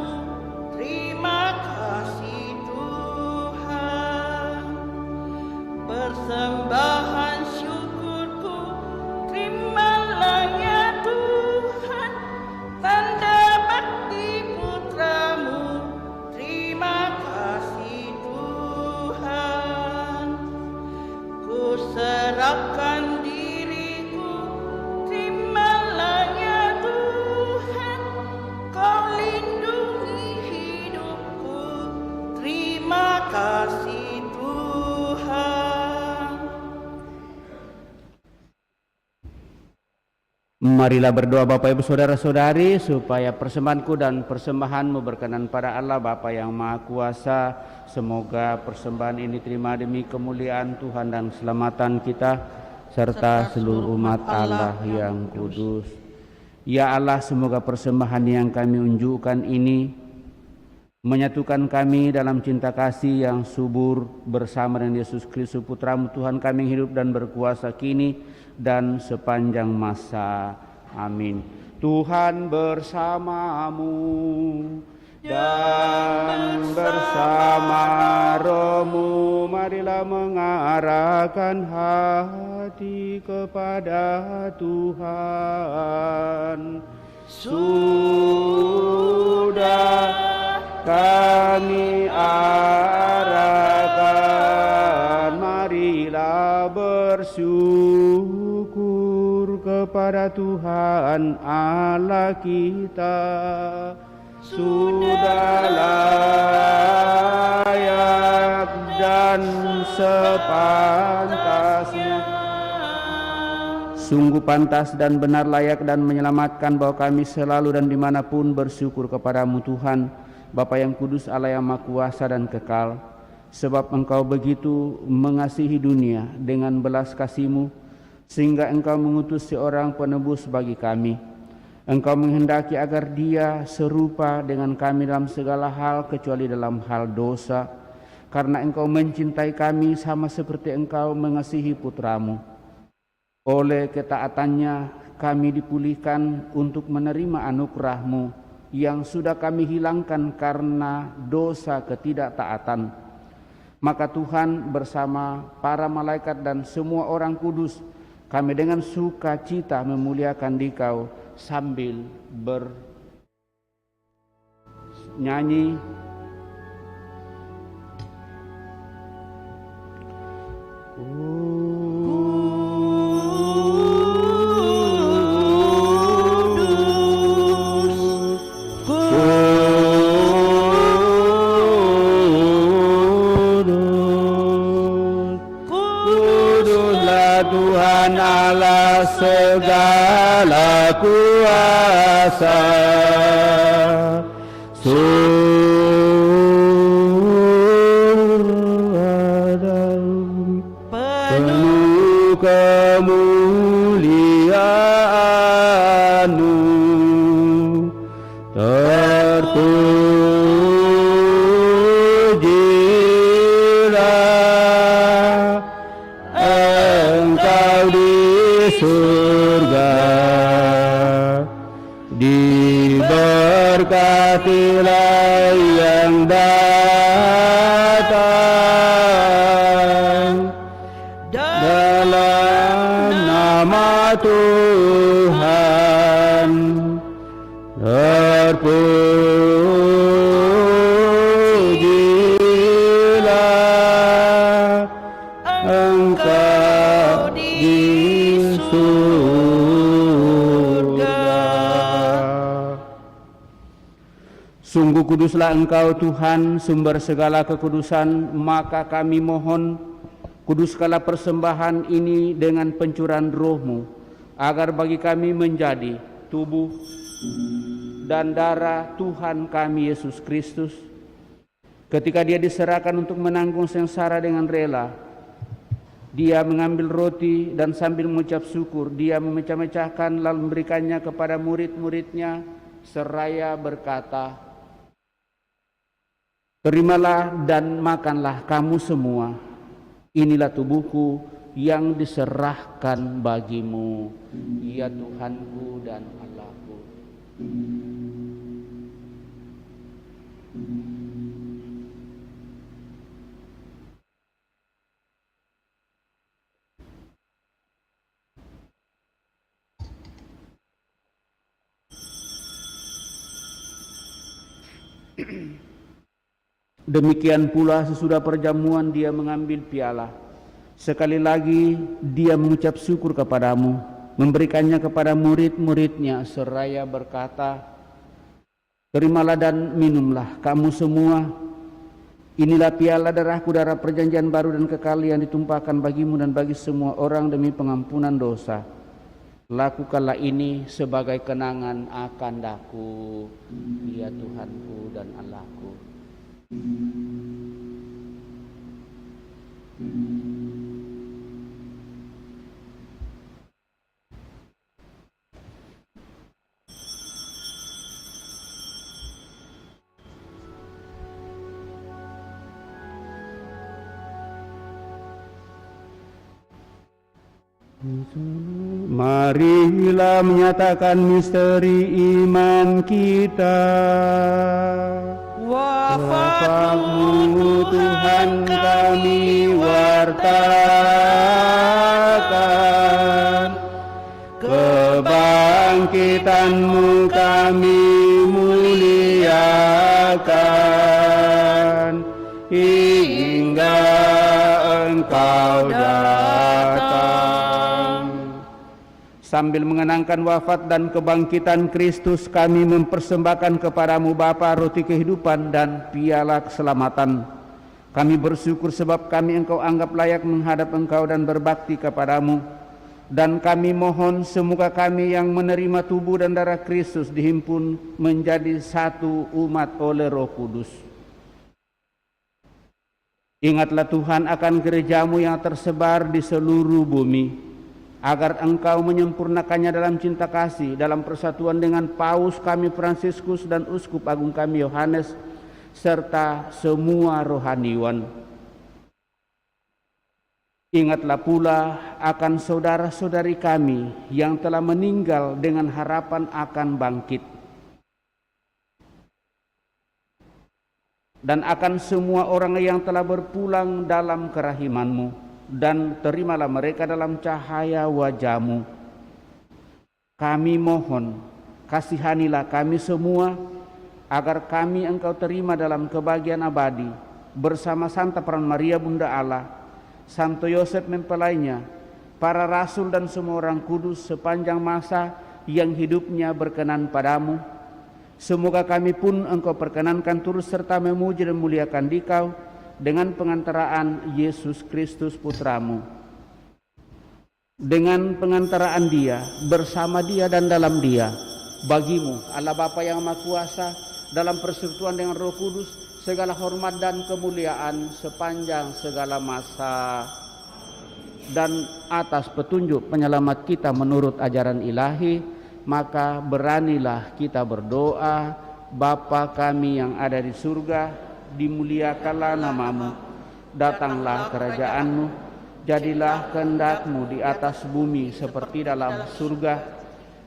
Terima kasih Tuhan. Persembahan syukurku, terimalah ya Tuhan, tanda bakti putra-Mu. Terima kasih Tuhan. Ku serahkan diriku, terimalah ya Tuhan, Kau lindungi hidupku. Terima kasih Tuhan. Marilah berdoa Bapak Ibu Saudara-saudari supaya persembahanku dan persembahanmu berkenan pada Allah Bapa yang Maha Kuasa. Semoga persembahan ini terima demi kemuliaan Tuhan dan keselamatan kita serta seluruh umat Allah yang kudus. Ya Allah, semoga persembahan yang kami unjukkan ini menyatukan kami dalam cinta kasih yang subur bersama dengan Yesus Kristus Putra-Mu Tuhan kami yang hidup dan berkuasa kini dan sepanjang masa. Amin. Tuhan bersamamu dan bersama rohmu, marilah mengarahkan hati kepada Tuhan. Sudah kami arahkan, marilah bersyukur kepada Tuhan Allah kita. Sudah layak dan sepantasnya, sungguh pantas dan benar, layak dan menyelamatkan bahwa kami selalu dan dimanapun bersyukur kepadamu Tuhan, Bapa yang kudus, Allah yang maha kuasa dan kekal. Sebab Engkau begitu mengasihi dunia dengan belas kasih-Mu, sehingga Engkau mengutus seorang penebus bagi kami. Engkau menghendaki agar dia serupa dengan kami dalam segala hal kecuali dalam hal dosa, karena Engkau mencintai kami sama seperti Engkau mengasihi putra-Mu. Oleh ketaatannya kami dipulihkan untuk menerima anugerah-Mu yang sudah kami hilangkan karena dosa ketidaktaatan. Maka Tuhan bersama para malaikat dan semua orang kudus, kami dengan sukacita memuliakan Dikau sambil bernyanyi. Kuduslah Tuhan Allah segala kuasa. Penuh kemuliaan-Mu, terpujilah Engkau di surga, diberkatilah yang datang dalam nama Tuhan, terpujilah Engkau di surga. Sungguh kuduslah Engkau Tuhan, sumber segala kekudusan, maka kami mohon, kuduskanlah persembahan ini dengan pencurahan Roh-Mu, agar bagi kami menjadi tubuh dan darah Tuhan kami Yesus Kristus. Ketika Dia diserahkan untuk menanggung sengsara dengan rela, Dia mengambil roti dan sambil mengucap syukur, Dia memecah-mecahkan lalu memberikannya kepada murid-muridnya seraya berkata, "Terimalah dan makanlah kamu semua. Inilah tubuhku yang diserahkan bagimu, ya Tuhanku dan Allahku." Demikian pula sesudah perjamuan Dia mengambil piala. Sekali lagi Dia mengucap syukur kepadamu, memberikannya kepada murid-muridnya seraya berkata, "Terimalah dan minumlah kamu semua. Inilah piala darahku, darah perjanjian baru dan kekal yang ditumpahkan bagimu dan bagi semua orang demi pengampunan dosa. Lakukanlah ini sebagai kenangan akan Aku, ya Tuhanku dan Allahku." Marilah menyatakan misteri iman kita. Wafat-Mu Tuhan kami wartakan, kebangkitan-Mu kami muliakan, hingga Engkau datang. Sambil mengenangkan wafat dan kebangkitan Kristus, kami mempersembahkan kepadamu Bapa roti kehidupan dan piala keselamatan. Kami bersyukur sebab kami Engkau anggap layak menghadap Engkau dan berbakti kepadamu. Dan kami mohon semoga kami yang menerima tubuh dan darah Kristus dihimpun menjadi satu umat oleh Roh Kudus. Ingatlah Tuhan akan gereja-Mu yang tersebar di seluruh bumi, agar Engkau menyempurnakannya dalam cinta kasih, dalam persatuan dengan Paus kami Fransiskus dan Uskup Agung kami Yohanes, serta semua rohaniwan. Ingatlah pula akan saudara-saudari kami yang telah meninggal dengan harapan akan bangkit, dan akan semua orang yang telah berpulang dalam kerahiman-Mu, dan terimalah mereka dalam cahaya wajah-Mu. Kami mohon, kasihanilah kami semua, agar kami Engkau terima dalam kebahagiaan abadi, bersama Santa Peran Maria Bunda Allah, Santo Yosef mempelainya, para rasul dan semua orang kudus sepanjang masa yang hidupnya berkenan padamu. Semoga kami pun Engkau perkenankan turut serta memuji dan muliakan Dikau dengan pengantaraan Yesus Kristus Putramu. Dengan pengantaraan Dia, bersama Dia dan dalam Dia, bagimu Allah Bapa yang Maha Kuasa, dalam persekutuan dengan Roh Kudus, segala hormat dan kemuliaan sepanjang segala masa. Dan atas petunjuk penyelamat kita menurut ajaran ilahi, maka beranilah kita berdoa. Bapa kami yang ada di surga, dimuliakanlah namamu, datanglah kerajaanmu, jadilah kehendak-Mu di atas bumi seperti dalam surga.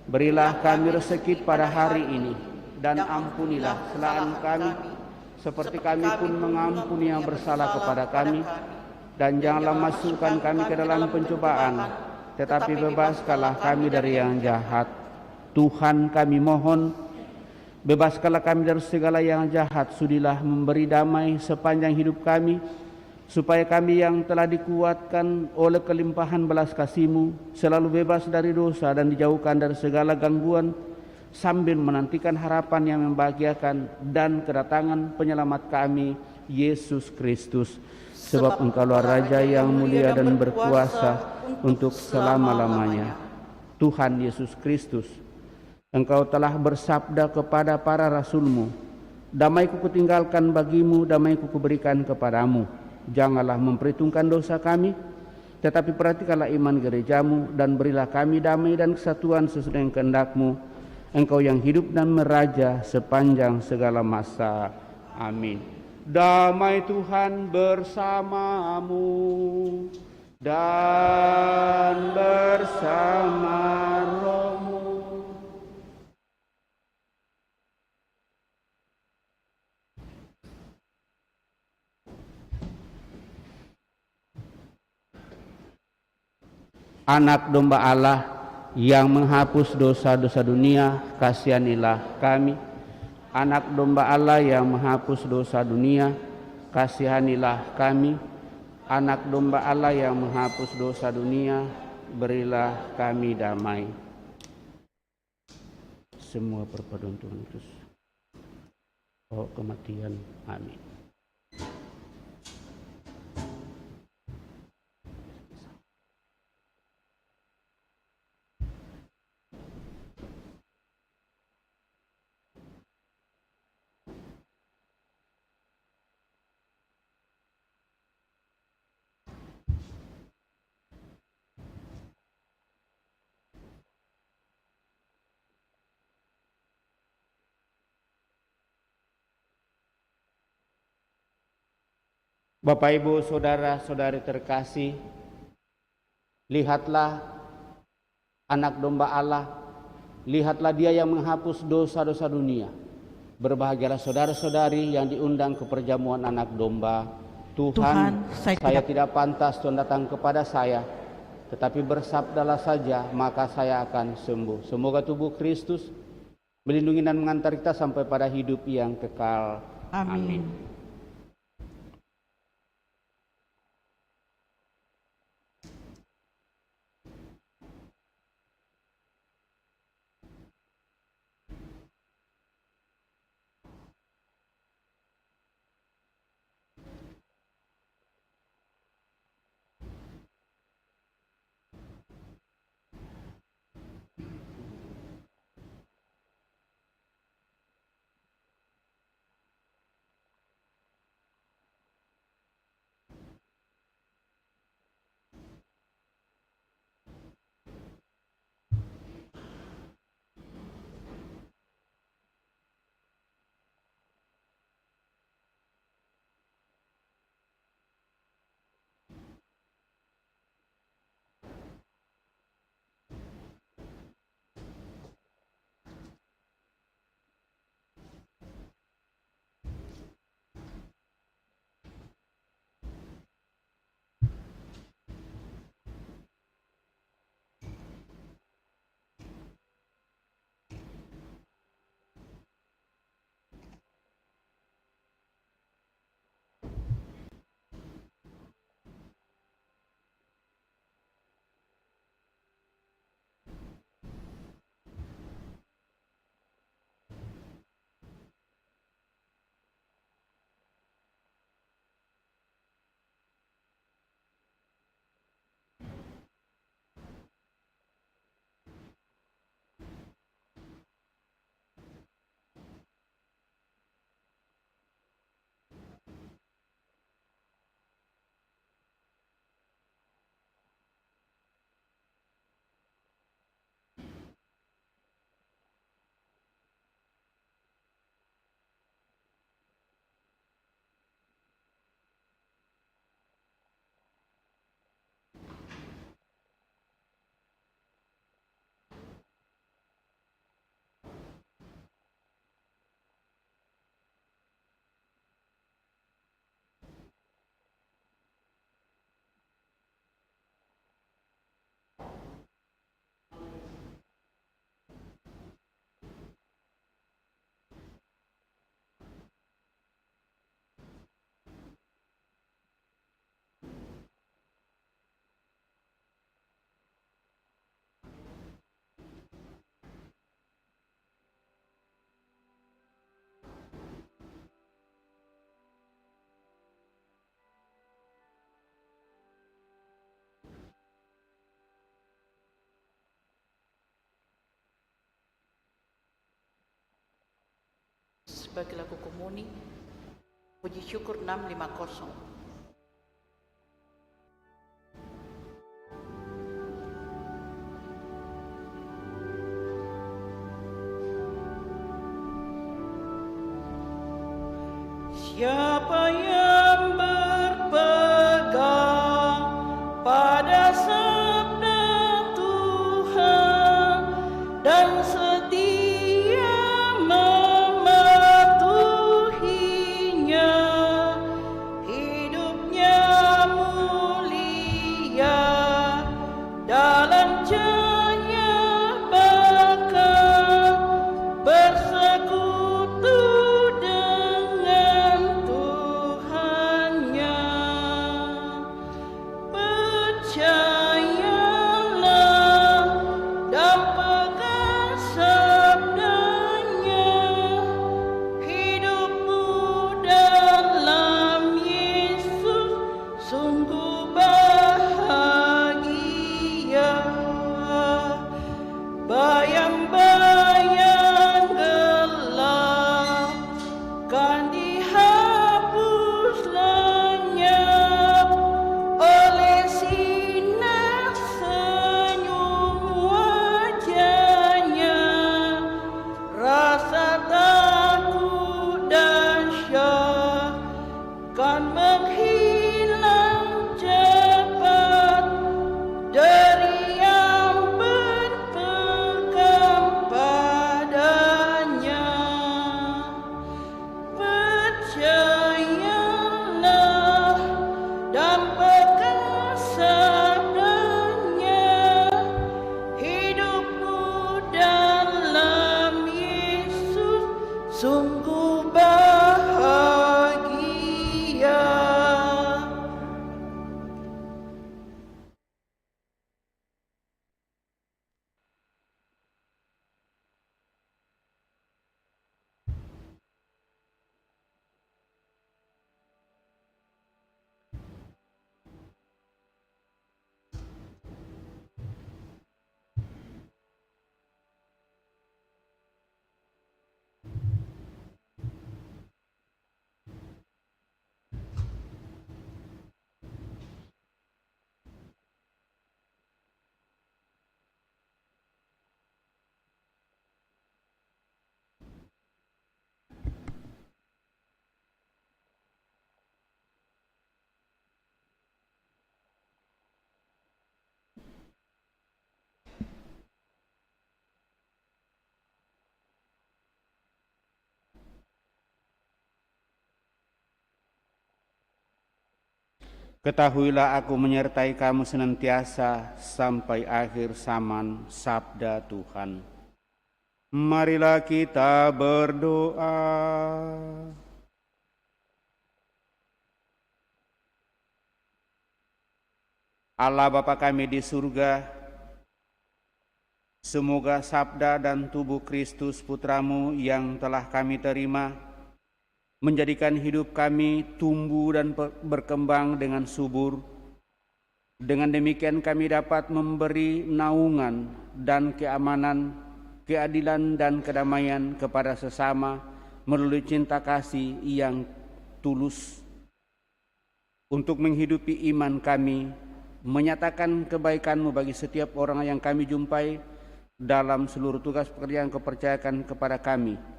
Berilah kami rezeki pada hari ini, dan ampunilah kesalahan kami, seperti kami pun mengampuni yang bersalah kepada kami. Dan janganlah masukkan kami ke dalam pencobaan, tetapi bebaskanlah kami dari yang jahat. Tuhan kami mohon, bebaskanlah kami dari segala yang jahat. Sudilah memberi damai sepanjang hidup kami, supaya kami yang telah dikuatkan oleh kelimpahan belas kasih-Mu selalu bebas dari dosa dan dijauhkan dari segala gangguan, sambil menantikan harapan yang membahagiakan dan kedatangan penyelamat kami, Yesus Kristus. Sebab Engkaulah Raja yang mulia dan berkuasa untuk selama-lamanya. Tuhan Yesus Kristus, Engkau telah bersabda kepada para rasul-Mu, damai-Ku kutinggalkan bagimu, damai-Ku kuberikan kepadamu. Janganlah memperhitungkan dosa kami, tetapi perhatikanlah iman gereja-Mu, dan berilah kami damai dan kesatuan sesuai dengan kehendak-Mu, Engkau yang hidup dan meraja sepanjang segala masa. Amin. Damai Tuhan bersamamu dan bersama rohmu. Anak domba Allah yang menghapus dosa-dosa dunia, kasihanilah kami. Anak domba Allah yang menghapus dosa dunia, kasihanilah kami. Anak domba Allah yang menghapus dosa dunia, berilah kami damai. Semua perpaduan Tuhan Yesus, oh kematian, amin. Bapak, Ibu, Saudara-saudari terkasih, lihatlah anak domba Allah, lihatlah Dia yang menghapus dosa-dosa dunia. Berbahagialah saudara-saudari yang diundang ke perjamuan anak domba. Tuhan, saya tidak pantas Tuhan datang kepada saya, tetapi bersabdalah saja, maka saya akan sembuh. Semoga tubuh Kristus melindungi dan mengantar kita sampai pada hidup yang kekal. Amin. sebagai lagu komuni. Puji syukur 650. Siapa yang berpegang pada sabda Tuhan dan setia mematuhinya, hidupnya mulia dalam cahaya bakal bersekutu dengan Tuhannya. Percayalah dan pegang sabdanya, hidupmu dalam Yesus sungguh bahagia. Bayang-bayang gelap kan dihapus lenyap oleh sinar senyum wajahnya. Rasa takut dahsyat kan menghilang cepat dari yang berpegang padanya. Percayalah dan pegang sabdanya, hidupmu dalam Yesus sungguh bahagia. Ketahuilah aku menyertai kamu senantiasa sampai akhir zaman, sabda Tuhan. Marilah kita berdoa. Allah Bapa kami di surga, semoga sabda dan tubuh Kristus Putramu yang telah kami terima menjadikan hidup kami tumbuh dan berkembang dengan subur. Dengan demikian kami dapat memberi naungan dan keamanan, keadilan dan kedamaian kepada sesama melalui cinta kasih yang tulus. Untuk menghidupi iman kami, menyatakan kebaikan-Mu bagi setiap orang yang kami jumpai dalam seluruh tugas pekerjaan Kau percayakan kepada kami.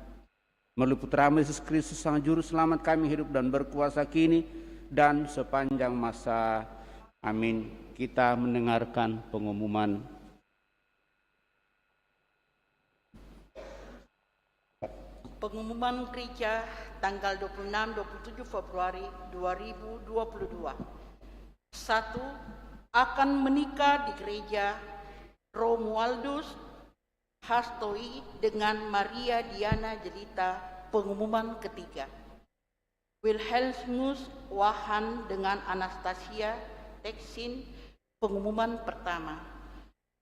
Melalui Putra-Mu Yesus Kristus Sang Juru Selamat kami hidup dan berkuasa kini dan sepanjang masa. Amin. Kita mendengarkan pengumuman. Pengumuman gereja tanggal 26-27 Februari 2022. 1. Akan menikah di gereja Romualdus Hastoi dengan Maria Diana Jelita. Pengumuman ketiga. Wilhelmus Wahan dengan Anastasia Teksin. Pengumuman pertama.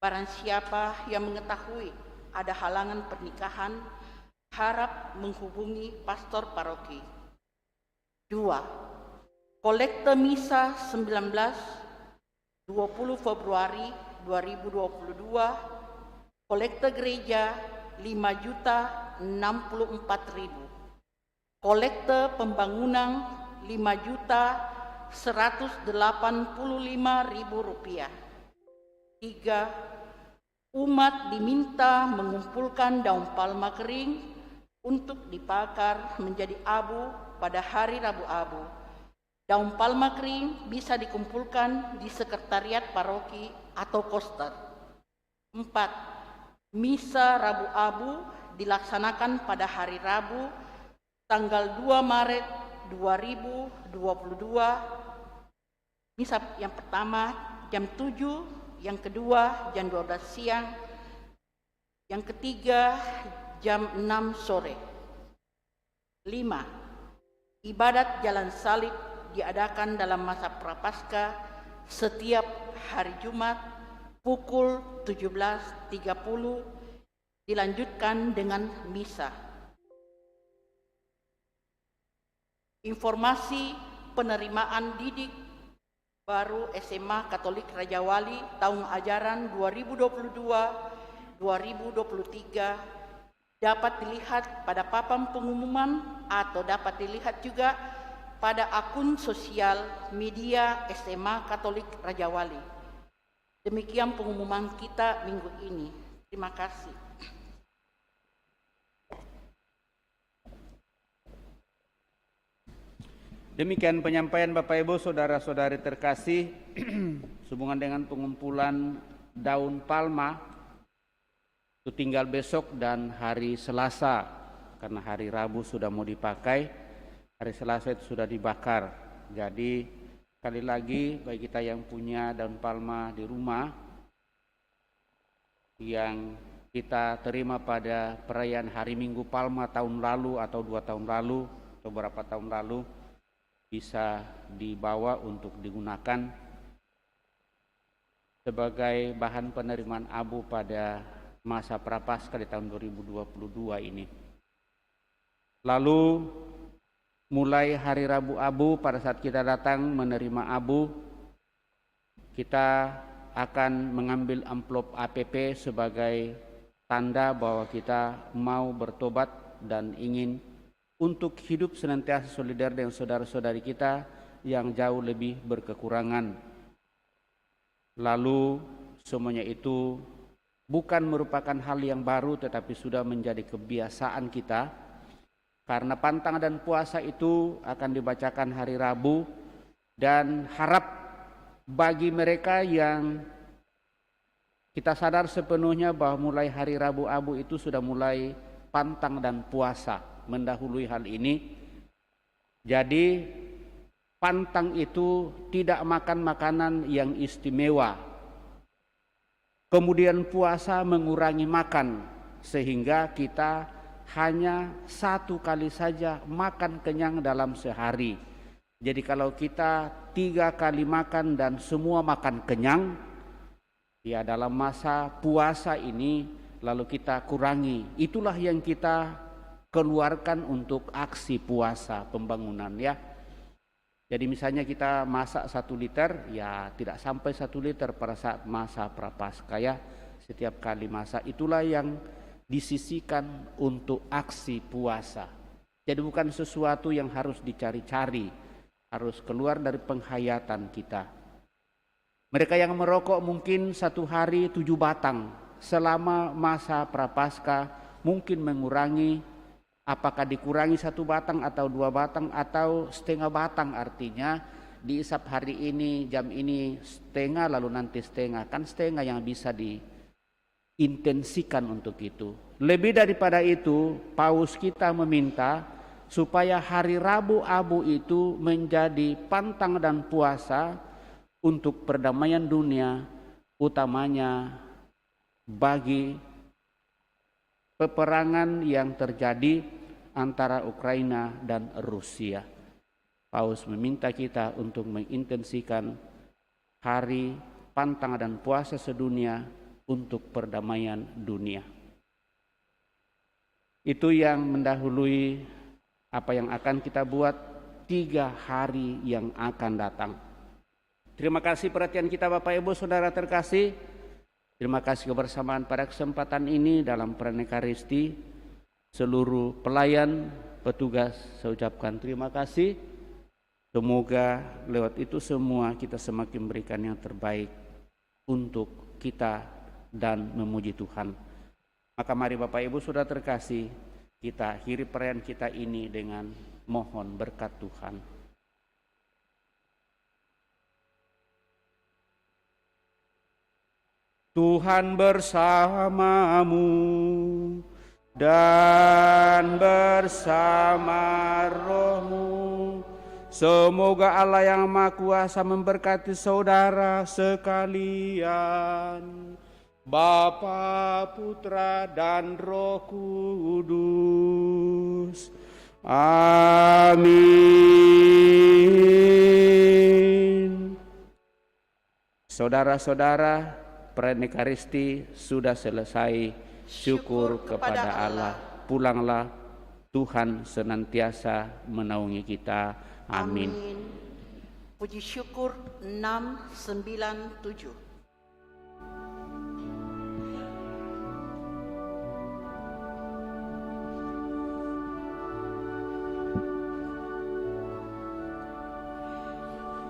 Barang siapa yang mengetahui ada halangan pernikahan, harap menghubungi pastor paroki. 2. Kolekte misa 19 20 Februari 2022. Kolekte gereja 5.064.000. kolekte pembangunan Rp5.185.000. 3. Umat diminta mengumpulkan daun palma kering untuk dibakar menjadi abu pada hari Rabu Abu. Daun palma kering bisa dikumpulkan di sekretariat paroki atau koster. 4. Misa Rabu Abu dilaksanakan pada hari Rabu tanggal 2 Maret 2022. Misa yang pertama jam 7, yang kedua jam 12 siang, yang ketiga jam 6 sore. 5. Ibadat jalan salib diadakan dalam masa Prapaskah setiap hari Jumat pukul 17.30, dilanjutkan dengan misa. Informasi penerimaan didik baru SMA Katolik Raja Wali tahun ajaran 2022-2023 dapat dilihat pada papan pengumuman atau dapat dilihat juga pada akun sosial media SMA Katolik Raja Wali. Demikian pengumuman kita minggu ini. Terima kasih. Demikian penyampaian Bapak Ibu saudara-saudari terkasih sehubungan dengan pengumpulan daun palma itu tinggal besok dan hari Selasa, karena hari Rabu sudah mau dipakai, hari Selasa itu sudah dibakar. Jadi sekali lagi bagi kita yang punya daun palma di rumah yang kita terima pada perayaan Hari Minggu Palma tahun lalu atau 2 tahun lalu atau beberapa tahun lalu, bisa dibawa untuk digunakan sebagai bahan penerimaan abu pada masa Prapaskah di tahun 2022 ini. Lalu mulai hari Rabu Abu, pada saat kita datang menerima abu, kita akan mengambil amplop APP sebagai tanda bahwa kita mau bertobat dan ingin untuk hidup senantiasa solidar dengan saudara-saudari kita yang jauh lebih berkekurangan. Lalu semuanya itu bukan merupakan hal yang baru, tetapi sudah menjadi kebiasaan kita, karena pantang dan puasa itu akan dibacakan hari Rabu, dan harap bagi mereka yang kita sadar sepenuhnya bahwa mulai hari Rabu Abu itu sudah mulai pantang dan puasa, mendahului hal ini. Jadi pantang itu tidak makan makanan yang istimewa. Kemudian puasa mengurangi makan sehingga kita hanya 1 kali saja makan kenyang dalam sehari. Jadi kalau kita 3 kali makan dan semua makan kenyang, ya dalam masa puasa ini lalu kita kurangi. Itulah yang kita keluarkan untuk aksi puasa pembangunan, ya. Jadi misalnya kita masak 1 liter, ya tidak sampai 1 liter pada saat masa Prapaskah, ya. Setiap kali masak, itulah yang disisihkan untuk aksi puasa. Jadi bukan sesuatu yang harus dicari-cari, harus keluar dari penghayatan kita. Mereka yang merokok mungkin 1 hari 7 batang selama masa Prapaskah, mungkin mengurangi. Apakah dikurangi 1 batang atau 2 batang atau setengah batang, artinya diisap hari ini jam ini setengah lalu nanti setengah, kan setengah yang bisa diintensikan untuk itu. Lebih daripada itu, Paus kita meminta supaya hari Rabu Abu itu menjadi pantang dan puasa untuk perdamaian dunia, utamanya bagi peperangan yang terjadi antara Ukraina dan Rusia. Paus meminta kita untuk mengintensikan hari pantang dan puasa sedunia untuk perdamaian dunia. Itu yang mendahului apa yang akan kita buat 3 hari yang akan datang. Terima kasih perhatian kita Bapak Ibu Saudara terkasih. Terima kasih kebersamaan pada kesempatan ini dalam Pranekaristi. Seluruh pelayan petugas, saya ucapkan terima kasih. Semoga lewat itu semua kita semakin berikan yang terbaik untuk kita dan memuji Tuhan. Maka mari Bapak Ibu Saudara terkasih, kita akhiri perayaan kita ini dengan mohon berkat Tuhan. Tuhan bersamamu dan bersama rohmu. Semoga Allah yang Maha Kuasa memberkati saudara sekalian, Bapa, Putra, dan Roh Kudus. Amin. Saudara-saudara, perayaan Ekaristi sudah selesai. Syukur kepada Allah. Pulanglah, Tuhan senantiasa menaungi kita. Amin. Puji syukur 697.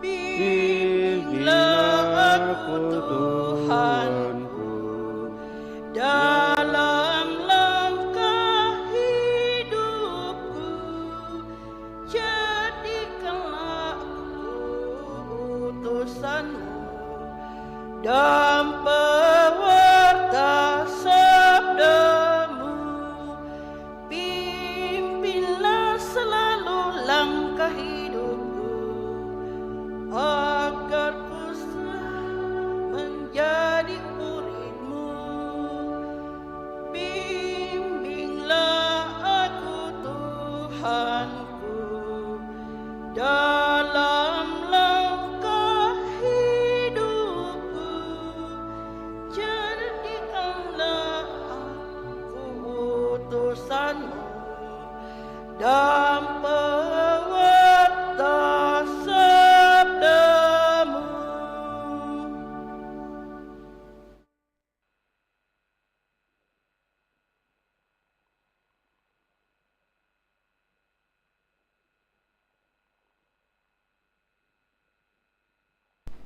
Bimbinglah aku Tuhanku dalam langkah hidupku, jadikanlah aku utusanmu dan pewarta sabdamu. Pimpinlah selalu langkah hidupku, agar ku menjadi muridmu. Bimbinglah aku Tuhanku dalam langkah hidupku, jadikanlah aku utusanmu dan